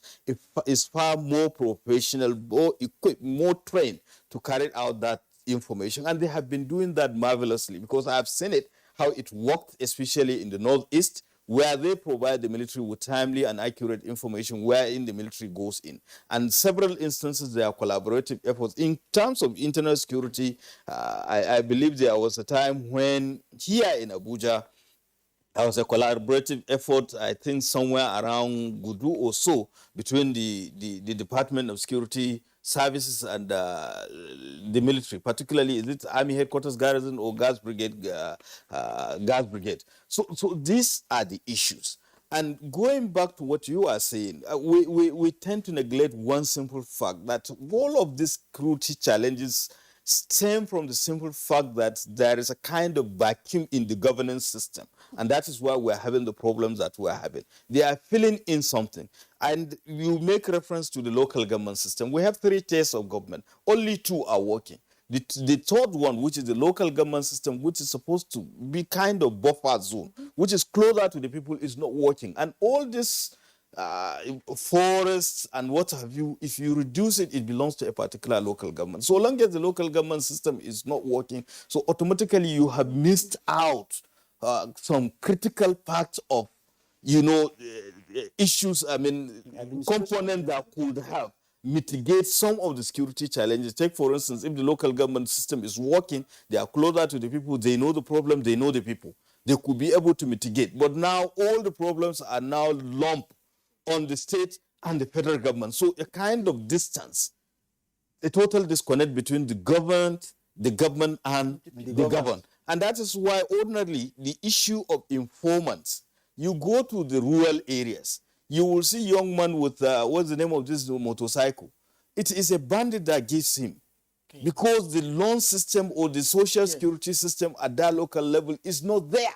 is far more professional, more equipped, more trained to carry out that information. And they have been doing that marvelously, because I have seen it, how it worked, especially in the Northeast, where they provide the military with timely and accurate information wherein the military goes in. And several instances, there are collaborative efforts. In terms of internal security, I believe there was a time when here in Abuja, there was a collaborative effort, I think somewhere around Gudu or so, between the Department of Security Services and the military, particularly is it Army Headquarters Garrison or Gas Brigade? So these are the issues. And going back to what you are saying, we tend to neglect one simple fact, that all of these security challenges stem from the simple fact that there is a kind of vacuum in the governance system. And that is why we're having the problems that we're having. They are filling in something. And you make reference to the local government system. We have 3 tiers of government. Only 2 are working. The third one, which is the local government system, which is supposed to be kind of buffer zone, which is closer to the people, is not working. And all this forests and what have you, if you reduce it, it belongs to a particular local government. So long as the local government system is not working, so automatically you have missed out some critical parts of, issues, components that could have mitigate some of the security challenges. Take, for instance, if the local government system is working, they are closer to the people, they know the problem, they know the people. They could be able to mitigate. But now all the problems are now lumped on the state and the federal government. So a kind of distance, a total disconnect between the government, and the governed. And that is why ordinarily the issue of informants, you go to the rural areas, you will see young man with, what's the name of this motorcycle? It is a bandit that gives him because the loan system or the social security system at that local level is not there.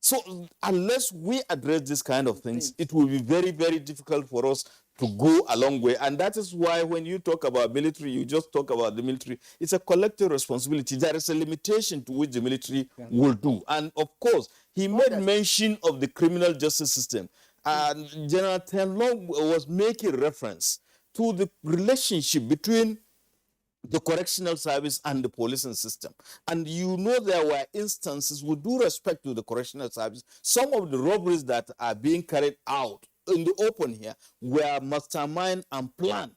So unless we address this kind of things, it will be very, very difficult for us to go a long way. And that is why when you talk about military, you just talk about the military. It's a collective responsibility. There is a limitation to which the military will do. And of course, he made mention of the criminal justice system. And General Tenlong was making reference to the relationship between the correctional service and the policing system. And you know there were instances, with due respect to the correctional service, some of the robberies that are being carried out in the open here were mastermind and planned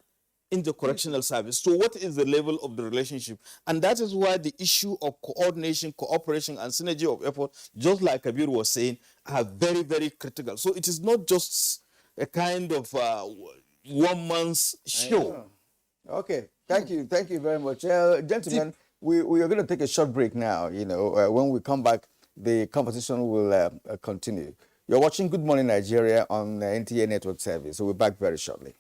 in the correctional service. So what is the level of the relationship? And that is why the issue of coordination, cooperation, and synergy of effort, just like Kabir was saying, are very, very critical. So it is not just a kind of 1 month's show. Okay, thank you very much. Gentlemen, we are going to take a short break now. When we come back, the conversation will continue. You're watching Good Morning Nigeria on NTA Network Service, so we're back very shortly.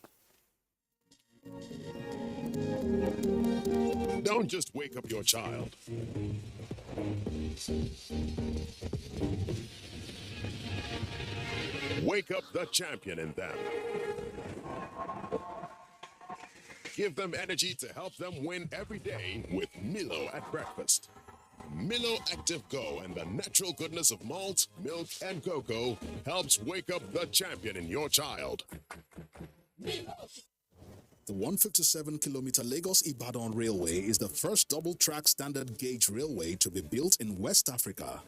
Don't just wake up your child. Wake up the champion in them. Give them energy to help them win every day with Milo at breakfast. Milo Active Go and the natural goodness of malt, milk, and cocoa helps wake up the champion in your child. The 157-kilometer Lagos-Ibadan Railway is the first double-track standard gauge railway to be built in West Africa.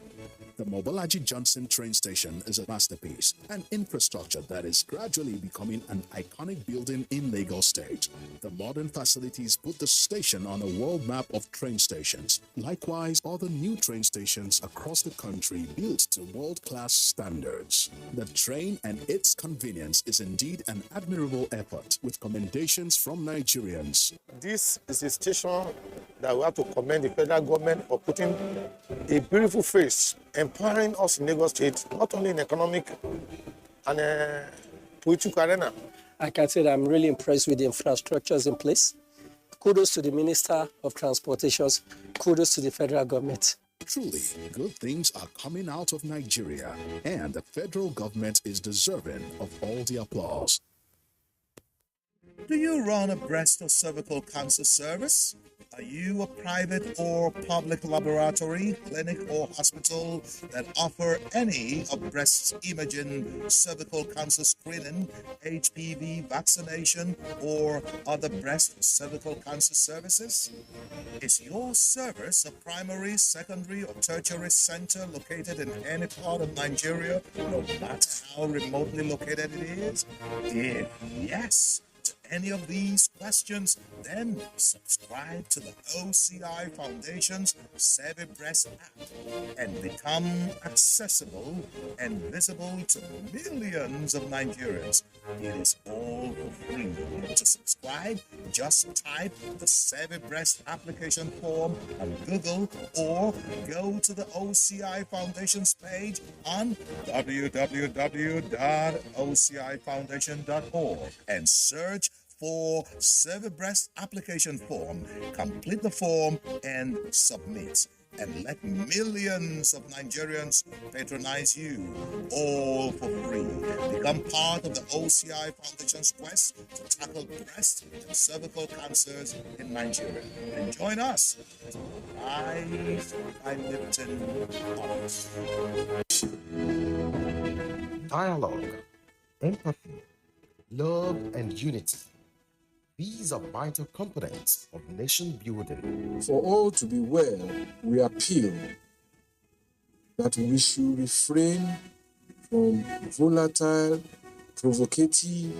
The Mobolaji Johnson train station is a masterpiece, an infrastructure that is gradually becoming an iconic building in Lagos State. The modern facilities put the station on a world map of train stations. Likewise, other new train stations across the country built to world-class standards. The train and its convenience is indeed an admirable effort, with commendations from Nigerians. This is a station that we have to commend the federal government for putting a beautiful face, empowering us in Lagos State, not only in economic and political arena. I can say that I'm really impressed with the infrastructures in place. Kudos to the Minister of Transportations. Kudos to the federal government. Truly, good things are coming out of Nigeria, and the federal government is deserving of all the applause. Do you run a breast or cervical cancer service? Are you a private or public laboratory, clinic, or hospital that offer any of breast imaging, cervical cancer screening, HPV vaccination, or other breast or cervical cancer services? Is your service a primary, secondary, or tertiary center located in any part of Nigeria, no matter how remotely located it is? If yes, to any of these questions, then subscribe to the OCI Foundation's Savvy Breast app and become accessible and visible to millions of Nigerians. It is all for free. To subscribe, just type the Savvy Breast application form on Google or go to the OCI Foundation's page on www.ocifoundation.org and search for Savvy Breast application form. Complete the form and submit. And let millions of Nigerians patronize you, all for free. Become part of the OCI Foundation's quest to tackle breast and cervical cancers in Nigeria. And join us to rise by lifting arms. Dialogue, empathy, love, and unity. These are vital components of nation building. For all to be well, we appeal that we should refrain from volatile, provocative,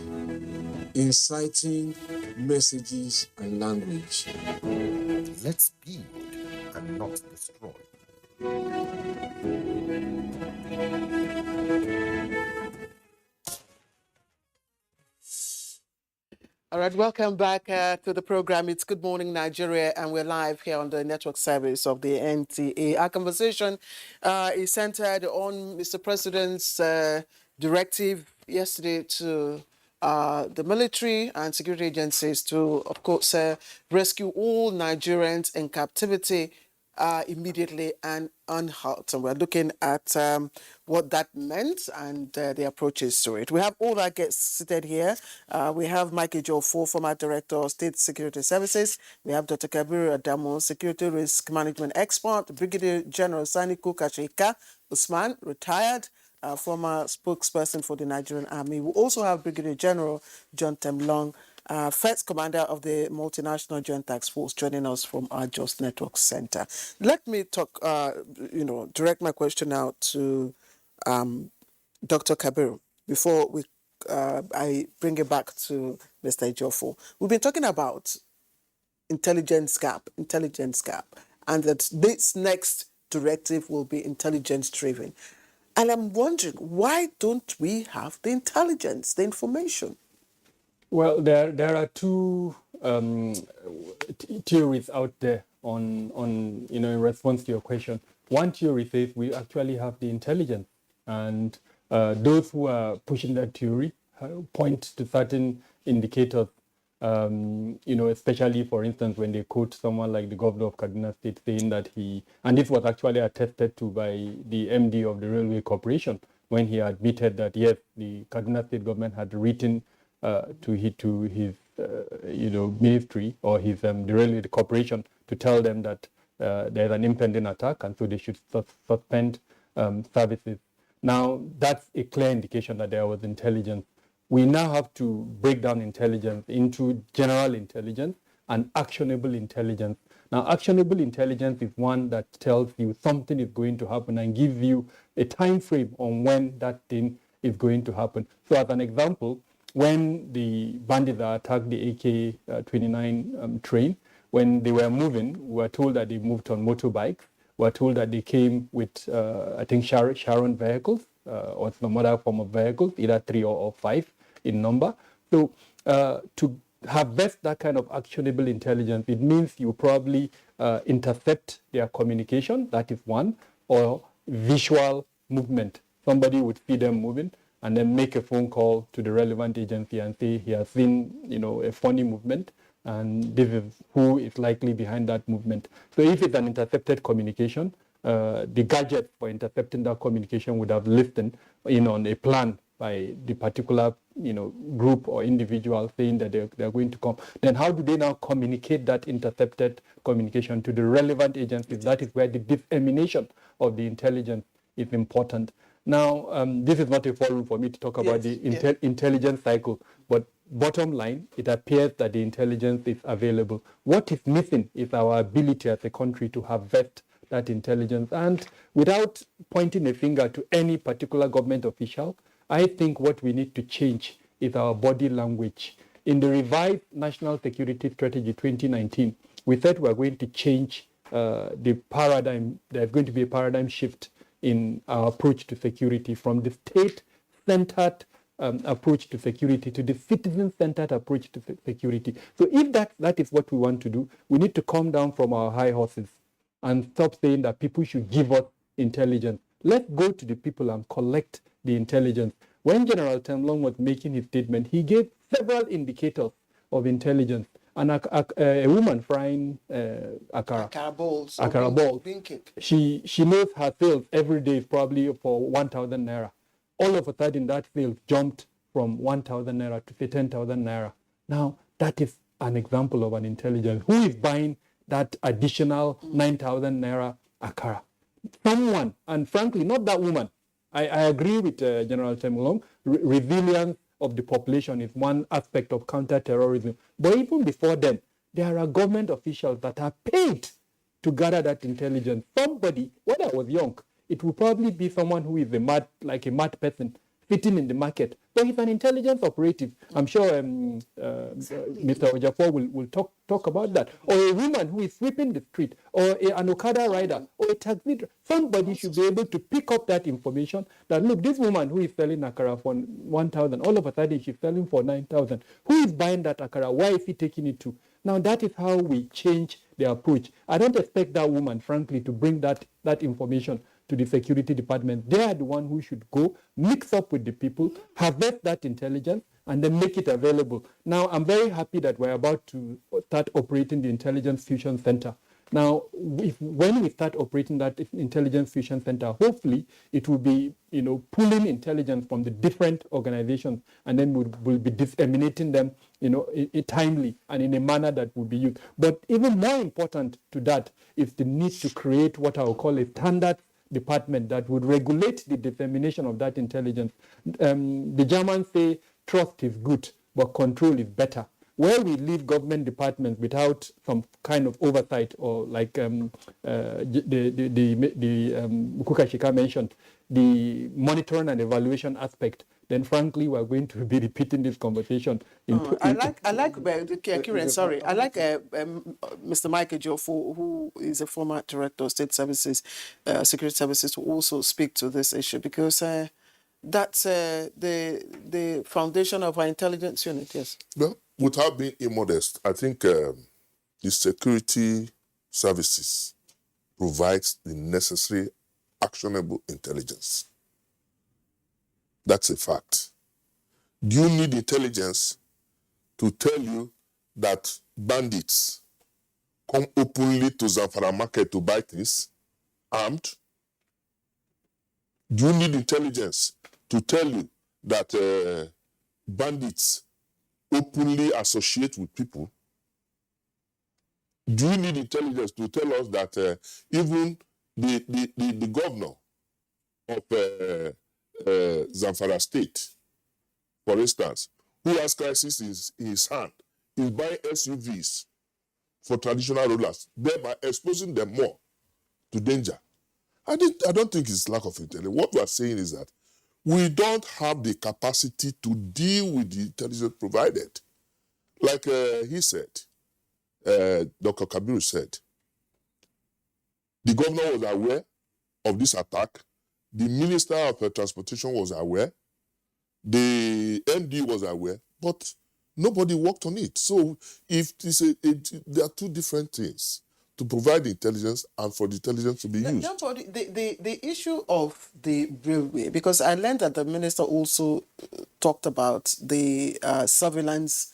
inciting messages and language. Let's build and not destroy. All right, welcome back to the program. It's Good Morning Nigeria, and we're live here on the network service of the NTA. Our conversation is centered on Mr. President's directive yesterday to the military and security agencies to, of course, rescue all Nigerians in captivity immediately and unhurt. And we're looking at what that meant and the approaches to it. We have all our guests seated here. We have Mike Ejiofor, former Director of State Security Services. We have Dr. Kabiru Adamo, Security Risk Management Expert. Brigadier General Saniku Kachika Usman, retired. Former spokesperson for the Nigerian Army. We also have Brigadier General John Temlong, first commander of the Multinational Joint Task Force, joining us from our Just Network Center. Let me talk, direct my question out to Dr. Kabiru before I bring it back to Mr. Ejiofor. We've been talking about intelligence gap, and that this next directive will be intelligence-driven. And I'm wondering, why don't we have the intelligence, the information? Well, there are two theories out there on in response to your question. One theory says we actually have the intelligence, and those who are pushing that theory point to certain indicators. Especially for instance when they quote someone like the governor of Kaduna State saying that and this was actually attested to by the MD of the Railway Corporation when he admitted that yes, the Kaduna State government had written to his ministry or his the Railway Corporation to tell them that there's an impending attack and so they should suspend services. Now that's a clear indication that there was intelligence. We now have to break down intelligence into general intelligence and actionable intelligence. Now, actionable intelligence is one that tells you something is going to happen and gives you a time frame on when that thing is going to happen. So as an example, when the bandits attacked the AK-29 train, when they were moving, we were told that they moved on motorbikes. We were told that they came with, I think, Sharon vehicles or some other form of vehicles, either 3 or 5 in number. So to harvest that kind of actionable intelligence, it means you probably intercept their communication, that is one, or visual movement. Somebody would see them moving and then make a phone call to the relevant agency and say he has seen, a funny movement and this is who is likely behind that movement. So if it's an intercepted communication, the gadget for intercepting that communication would have listened on a plan by the particular group or individual saying that they're going to come. Then how do they now communicate that intercepted communication to the relevant agencies? That is where the dissemination of the intelligence is important. Now, this is not a forum for me to talk about the intelligence cycle, but bottom line, it appears that the intelligence is available. What is missing is our ability as a country to harvest that intelligence. And without pointing a finger to any particular government official, I think what we need to change is our body language. In the revised National Security Strategy 2019, we said we're going to change the paradigm. There's going to be a paradigm shift in our approach to security from the state-centered approach to security to the citizen-centered approach to security. So if that is what we want to do, we need to come down from our high horses and stop saying that people should give us intelligence. Let's go to the people and collect the intelligence. When General Temlong was making his statement, he gave several indicators of intelligence. And a woman frying akara balls, she knows her sales every day is probably for 1,000 naira. All of a sudden, that sales jumped from 1,000 naira to say 10,000 naira. Now, that is an example of an intelligence. Who is buying that additional 9,000 naira akara? Someone, and frankly, not that woman. I agree with General Temlong. Resilience of the population is one aspect of counter-terrorism. But even before then, there are government officials that are paid to gather that intelligence. Somebody, when I was young, it would probably be someone who is a mad person sitting in the market. But he's an intelligence operative. I'm sure Mr. Ejiofor will talk about that. Or a woman who is sweeping the street, or an Okada rider, or a taxi driver. Somebody should be able to pick up that information that, look, this woman who is selling akara for 1,000, all of a sudden she's selling for 9,000. Who is buying that akara? Why is he taking it to? Now, that is how we change the approach. I don't expect that woman, frankly, to bring that information to the security department. They are the one who should go, mix up with the people, harvest that intelligence, and then make it available. Now, I'm very happy that we're about to start operating the Intelligence Fusion Center. Now, when we start operating that Intelligence Fusion Center, hopefully it will be, pulling intelligence from the different organizations, and then we'll be disseminating them, timely and in a manner that will be used. But even more important to that is the need to create what I will call a standard department that would regulate the dissemination of that intelligence. The Germans say trust is good, but control is better. Where we leave government departments without some kind of oversight, or like Kukashika mentioned, the monitoring and evaluation aspect, then frankly we're going to be repeating this conversation. I like Kiran, sorry. I like Mr. Mike Ejiofor, who is a former director of state services, security services, to also speak to this issue, because that's the foundation of our intelligence unit. Yes. Well, without being immodest, I think the security services provides the necessary actionable intelligence. That's a fact. Do you need intelligence to tell you that bandits come openly to Zamfara market to buy things armed? Do you need intelligence to tell you that bandits openly associate with people? Do you need intelligence to tell us that even the governor of Zamfara State, for instance, who has crisis in his hand, is buying SUVs for traditional rulers, thereby exposing them more to danger? I don't think it's lack of intelligence. What we are saying is that we don't have the capacity to deal with the intelligence provided. Like he said, Dr. Kabiru said, the governor was aware of this attack, the Minister of Transportation was aware, the MD was aware, but nobody worked on it. So if there are two different things: to provide intelligence and for the intelligence to be used. The issue of the railway, because I learned that the minister also talked about the surveillance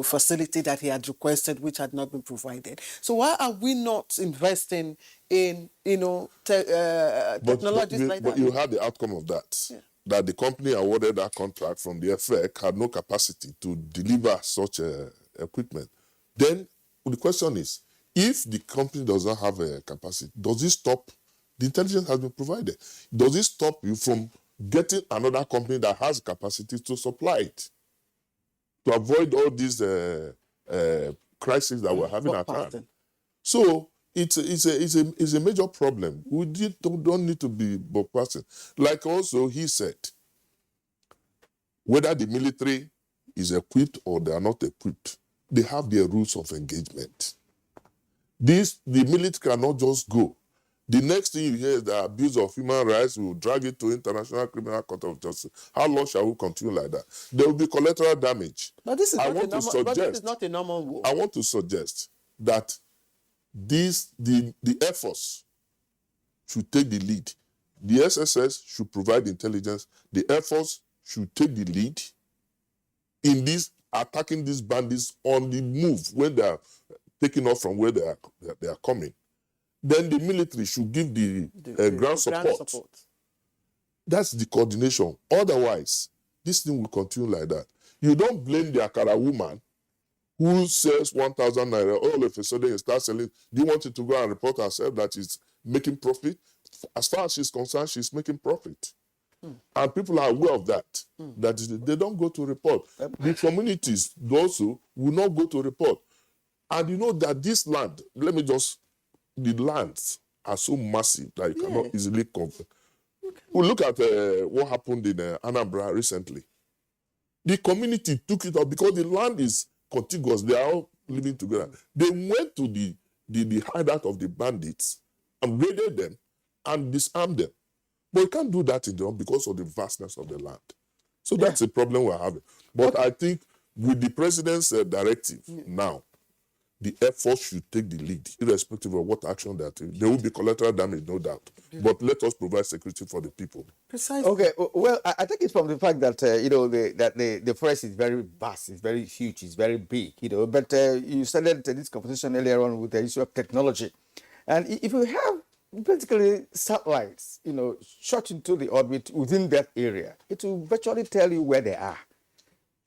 facility that he had requested, which had not been provided. So why are we not investing in technologies like that? But you had the outcome of that. Yeah. That the company awarded that contract from the FX had no capacity to deliver such equipment. Then the question is, if the company does not have a capacity, does it stop? The intelligence has been provided. Does it stop you from getting another company that has capacity to supply it? To avoid all these crises that we're having at hand. So it's a major problem. We don't need to be bypassing. Like also he said, whether the military is equipped or they are not equipped, they have their rules of engagement. The military cannot just go. The next thing you hear is the abuse of human rights. We will drag it to International Criminal Court of Justice. How long shall we continue like that? There will be collateral damage. But this is not a normal war. I want to suggest that the Air Force should take the lead. The SSS should provide intelligence. The Air Force should take the lead in this attacking these bandits on the move when they are taking off from where they are coming. Then the military should give the ground support. That's the coordination. Otherwise, this thing will continue like that. You don't blame the Akara woman who sells 1,000 naira. All of a sudden, you start selling. Do you want it to go and report herself that she's making profit? As far as she's concerned, she's making profit. And people are aware of that, that they don't go to report. The communities also will not go to report. And you know that this land, the lands are so massive that you cannot easily cover. We look at what happened in Anambra recently. The community took it up because the land is contiguous. They are all living together. They went to the hideout of the bandits and raided them and disarmed them. But you can't do that in the land because of the vastness of the land. So that's a problem we're having. But I think with the president's directive now, the Air Force should take the lead, irrespective of what action that is. There will be collateral damage, no doubt. But let us provide security for the people. Precisely. Okay, well, I think it's from the fact that the forest is very vast, it's very huge, it's very big, But you started this conversation earlier on with the issue of technology, and if you have basically satellites, shot into the orbit within that area, it will virtually tell you where they are.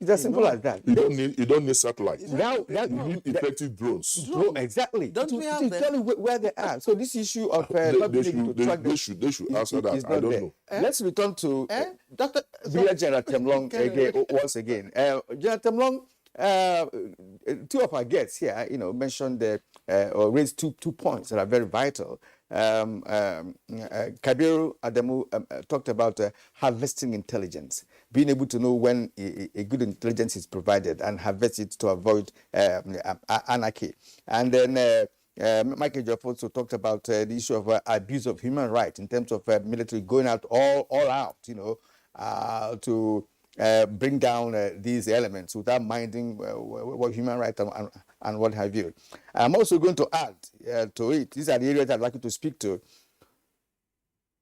It's as simple as that. You don't need satellites. Now, you need effective drones. Exactly. Don't we have them? Tell you where they are. So this issue of They should answer that. I don't know. Let's return to Dr. Brigadier General Temlong again, once again. General Temlong, two of our guests here, mentioned or raised two points that are very vital. Kabiru Adamu talked about harvesting intelligence, being able to know when a good intelligence is provided and harvest it to avoid anarchy. And then Michael Joff also talked about the issue of abuse of human rights in terms of military going out all out, to bring down these elements without minding what human rights and what have you. I'm also going to add to it, these are the areas I'd like you to speak to.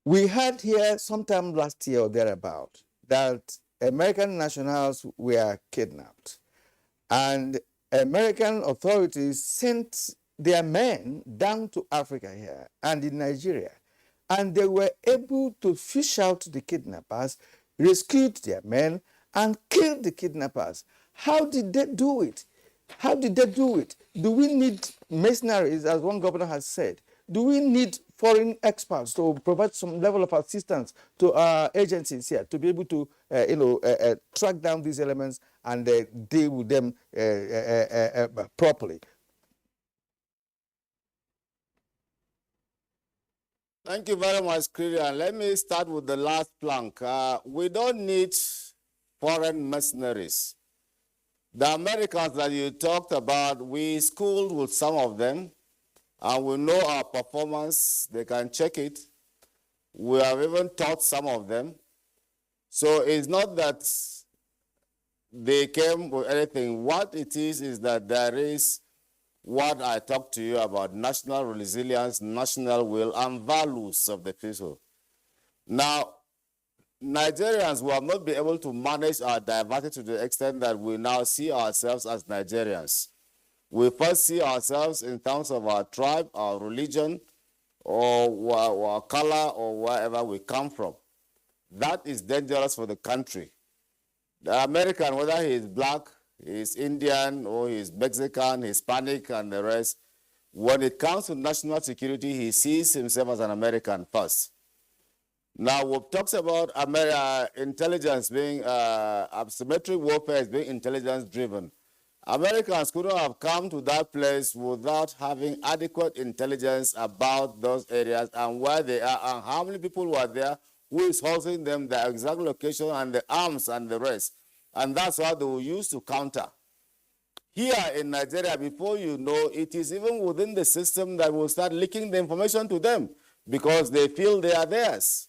We had here sometime last year or thereabout that American nationals were kidnapped, and American authorities sent their men down to Africa here and in Nigeria, and they were able to fish out the kidnappers, rescued their men, and killed the kidnappers. How did they do it? How did they do it? Do we need mercenaries, as one governor has said? Do we need foreign experts to provide some level of assistance to our agencies here to be able to, track down these elements and deal with them properly? Thank you very much, Christian. Let me start with the last plank. We don't need foreign mercenaries. The Americans that you talked about, we schooled with some of them, and we know our performance. They can check it. We have even taught some of them. So it's not that they came with anything. What it is that there is what I talked to you about, national resilience, national will, and values of the people. Now, Nigerians will not be able to manage our diversity to the extent that we now see ourselves as Nigerians. We first see ourselves in terms of our tribe, our religion, or our color, or wherever we come from. That is dangerous for the country. The American, whether he is black, he is Indian, or he is Mexican, Hispanic, and the rest, when it comes to national security, he sees himself as an American first. Now, we've talked about intelligence being, asymmetric warfare is being intelligence-driven. Americans couldn't have come to that place without having adequate intelligence about those areas and where they are and how many people were there, who is holding them, the exact location, and the arms and the rest. And that's what they will use to counter. Here in Nigeria, before you know, it is even within the system that will start leaking the information to them because they feel they are theirs.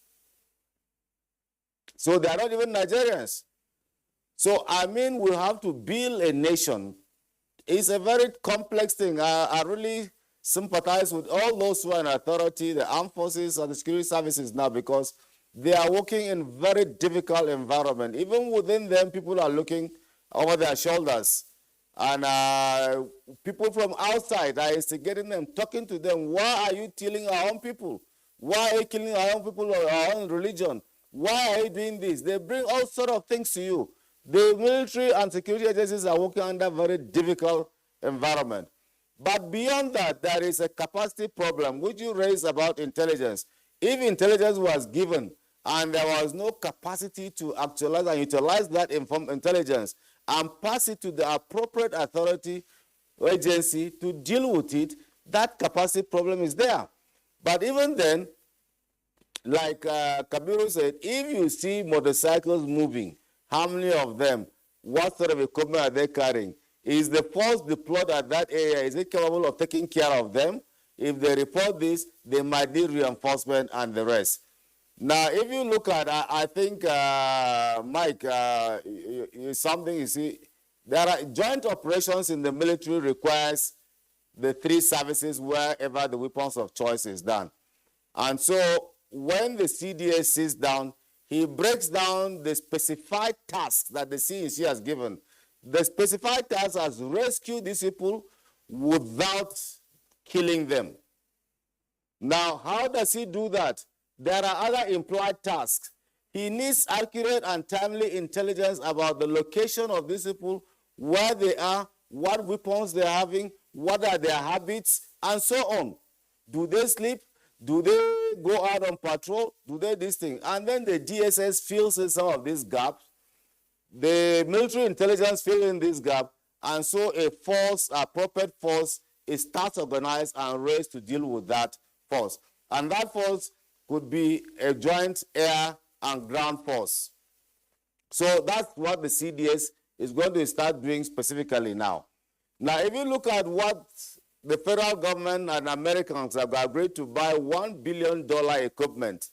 So they are not even Nigerians. So, I mean, we have to build a nation. It's a very complex thing. I really sympathize with all those who are in authority, the armed forces and the security services now, because they are working in very difficult environment. Even within them, people are looking over their shoulders. And people from outside are instigating them, talking to them. Why are you killing our own people? Why are you killing our own people or our own religion? Why are you doing this? They bring all sorts of things to you. The military and security agencies are working under a very difficult environment. But beyond that, there is a capacity problem, which you raised about intelligence. If intelligence was given and there was no capacity to actualize and utilize that intelligence and pass it to the appropriate authority or agency to deal with it, that capacity problem is there. But even then, like Kabiru said, if you see motorcycles moving, how many of them, what sort of equipment are they carrying? Is the force deployed at that area, is it capable of taking care of them? If they report this, they might need reinforcement and the rest. Now, if you look at, I think, Mike, something you see, there are joint operations in the military requires the three services wherever the weapons of choice is done. And so when the CDS sits down, he breaks down the specified tasks that the CEC has given. The specified task has rescued these people without killing them. Now, how does he do that? There are other implied tasks. He needs accurate and timely intelligence about the location of these people, where they are, what weapons they're having, what are their habits, and so on. Do they sleep? Do they go out on patrol? Do they this thing? And then the DSS fills in some of these gaps. The military intelligence fills in this gap, and so a force, appropriate force, is starts organized and raised to deal with that force. And that force could be a joint air and ground force. So that's what the CDS is going to start doing specifically now. Now, if you look at what the federal government and Americans have agreed to buy $1 billion equipment,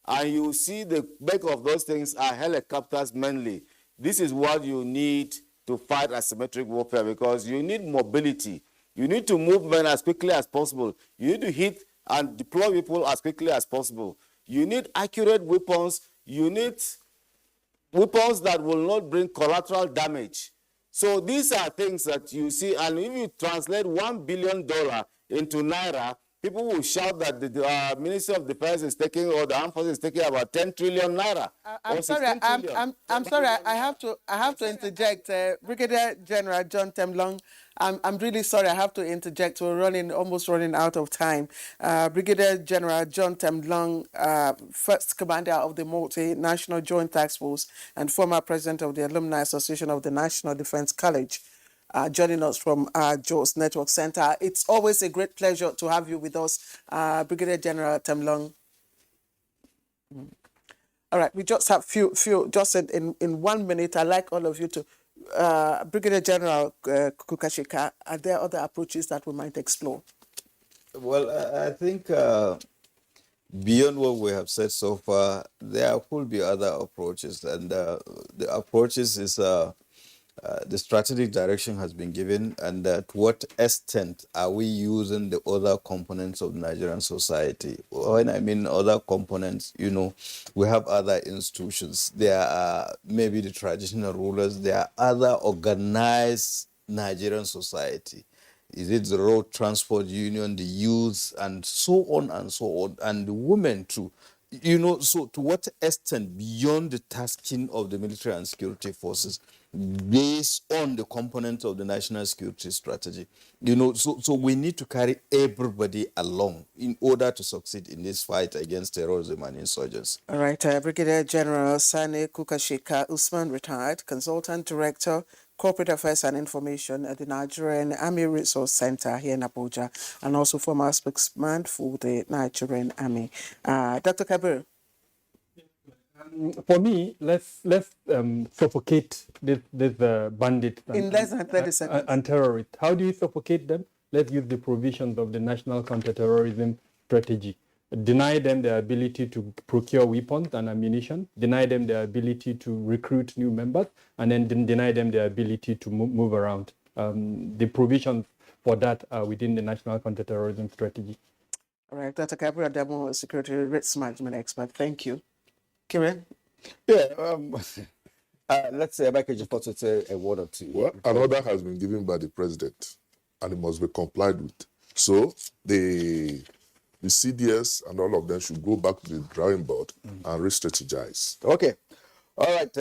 and you see the back of those things are helicopters mainly. This is what you need to fight asymmetric warfare, because you need mobility. You need to move men as quickly as possible. You need to hit and deploy people as quickly as possible. You need accurate weapons. You need weapons that will not bring collateral damage. So these are things that you see, and if you translate $1 billion into Naira, people will shout that the Ministry of Defense is taking, or the armed forces is taking about 10 trillion Naira. I'm sorry, I'm sorry, I have to interject. Brigadier General John Temlong, I'm really sorry, I have to interject. We're almost running out of time. Brigadier General John Temlong, first commander of the Multinational Joint Task Force and former president of the Alumni Association of the National Defense College, joining us from Jos Network Center. It's always a great pleasure to have you with us, Brigadier General Temlong. All right, we just have just in 1 minute, I'd like all of you to, Brigadier General Kukashika, are there other approaches that we might explore? Well, I think beyond what we have said so far, there could be other approaches, and the approaches is the strategic direction has been given, and to what extent are we using the other components of Nigerian society? When I mean other components, you know, we have other institutions. There are maybe the traditional rulers. There are other organized Nigerian society. Is it the road transport union, the youth, and so on, and the women too? You know, so to what extent, beyond the tasking of the military and security forces, based on the components of the national security strategy, you know, so we need to carry everybody along in order to succeed in this fight against terrorism and insurgency. All right, Brigadier General Sani Kukashika Usman, retired Consultant Director, Corporate Affairs and Information at the Nigerian Army Resource Center here in Abuja, and also former spokesman for the Nigerian Army. Dr. Kabir. For me, let's suffocate this bandit in less than 30 seconds and terrorists. How do you suffocate them? Let's use the provisions of the National Counterterrorism Strategy. Deny them their ability to procure weapons and ammunition, deny them their ability to recruit new members, and then deny them their ability to move around. The provisions for that are within the National Counterterrorism Strategy. All right, Dr. Kabir Adamu, Security Risk Management Expert. Thank you. Kiran? Yeah, let's say Michael just to say a word or two. Well, an order has been given by the president, and it must be complied with. So the CDS and all of them should go back to the drawing board and re-strategize. Okay. All right.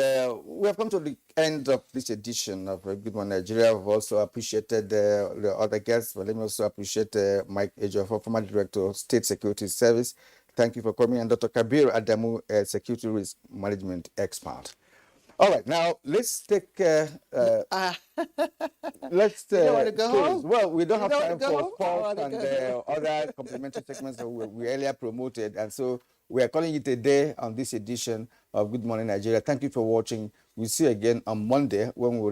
We have come to the end of this edition of Good Morning Nigeria. We've also appreciated the other guests, but let me also appreciate Mike Ejiofor, former Director of State Security Service. Thank you for coming. And Dr. Kabir Adamu, Security Risk Management Expert. All right, now let's take. Let's. You want to go home? Well, we don't have time for sports and other complimentary segments that we earlier promoted, and so we are calling it a day on this edition of Good Morning Nigeria. Thank you for watching. We'll see you again on Monday when we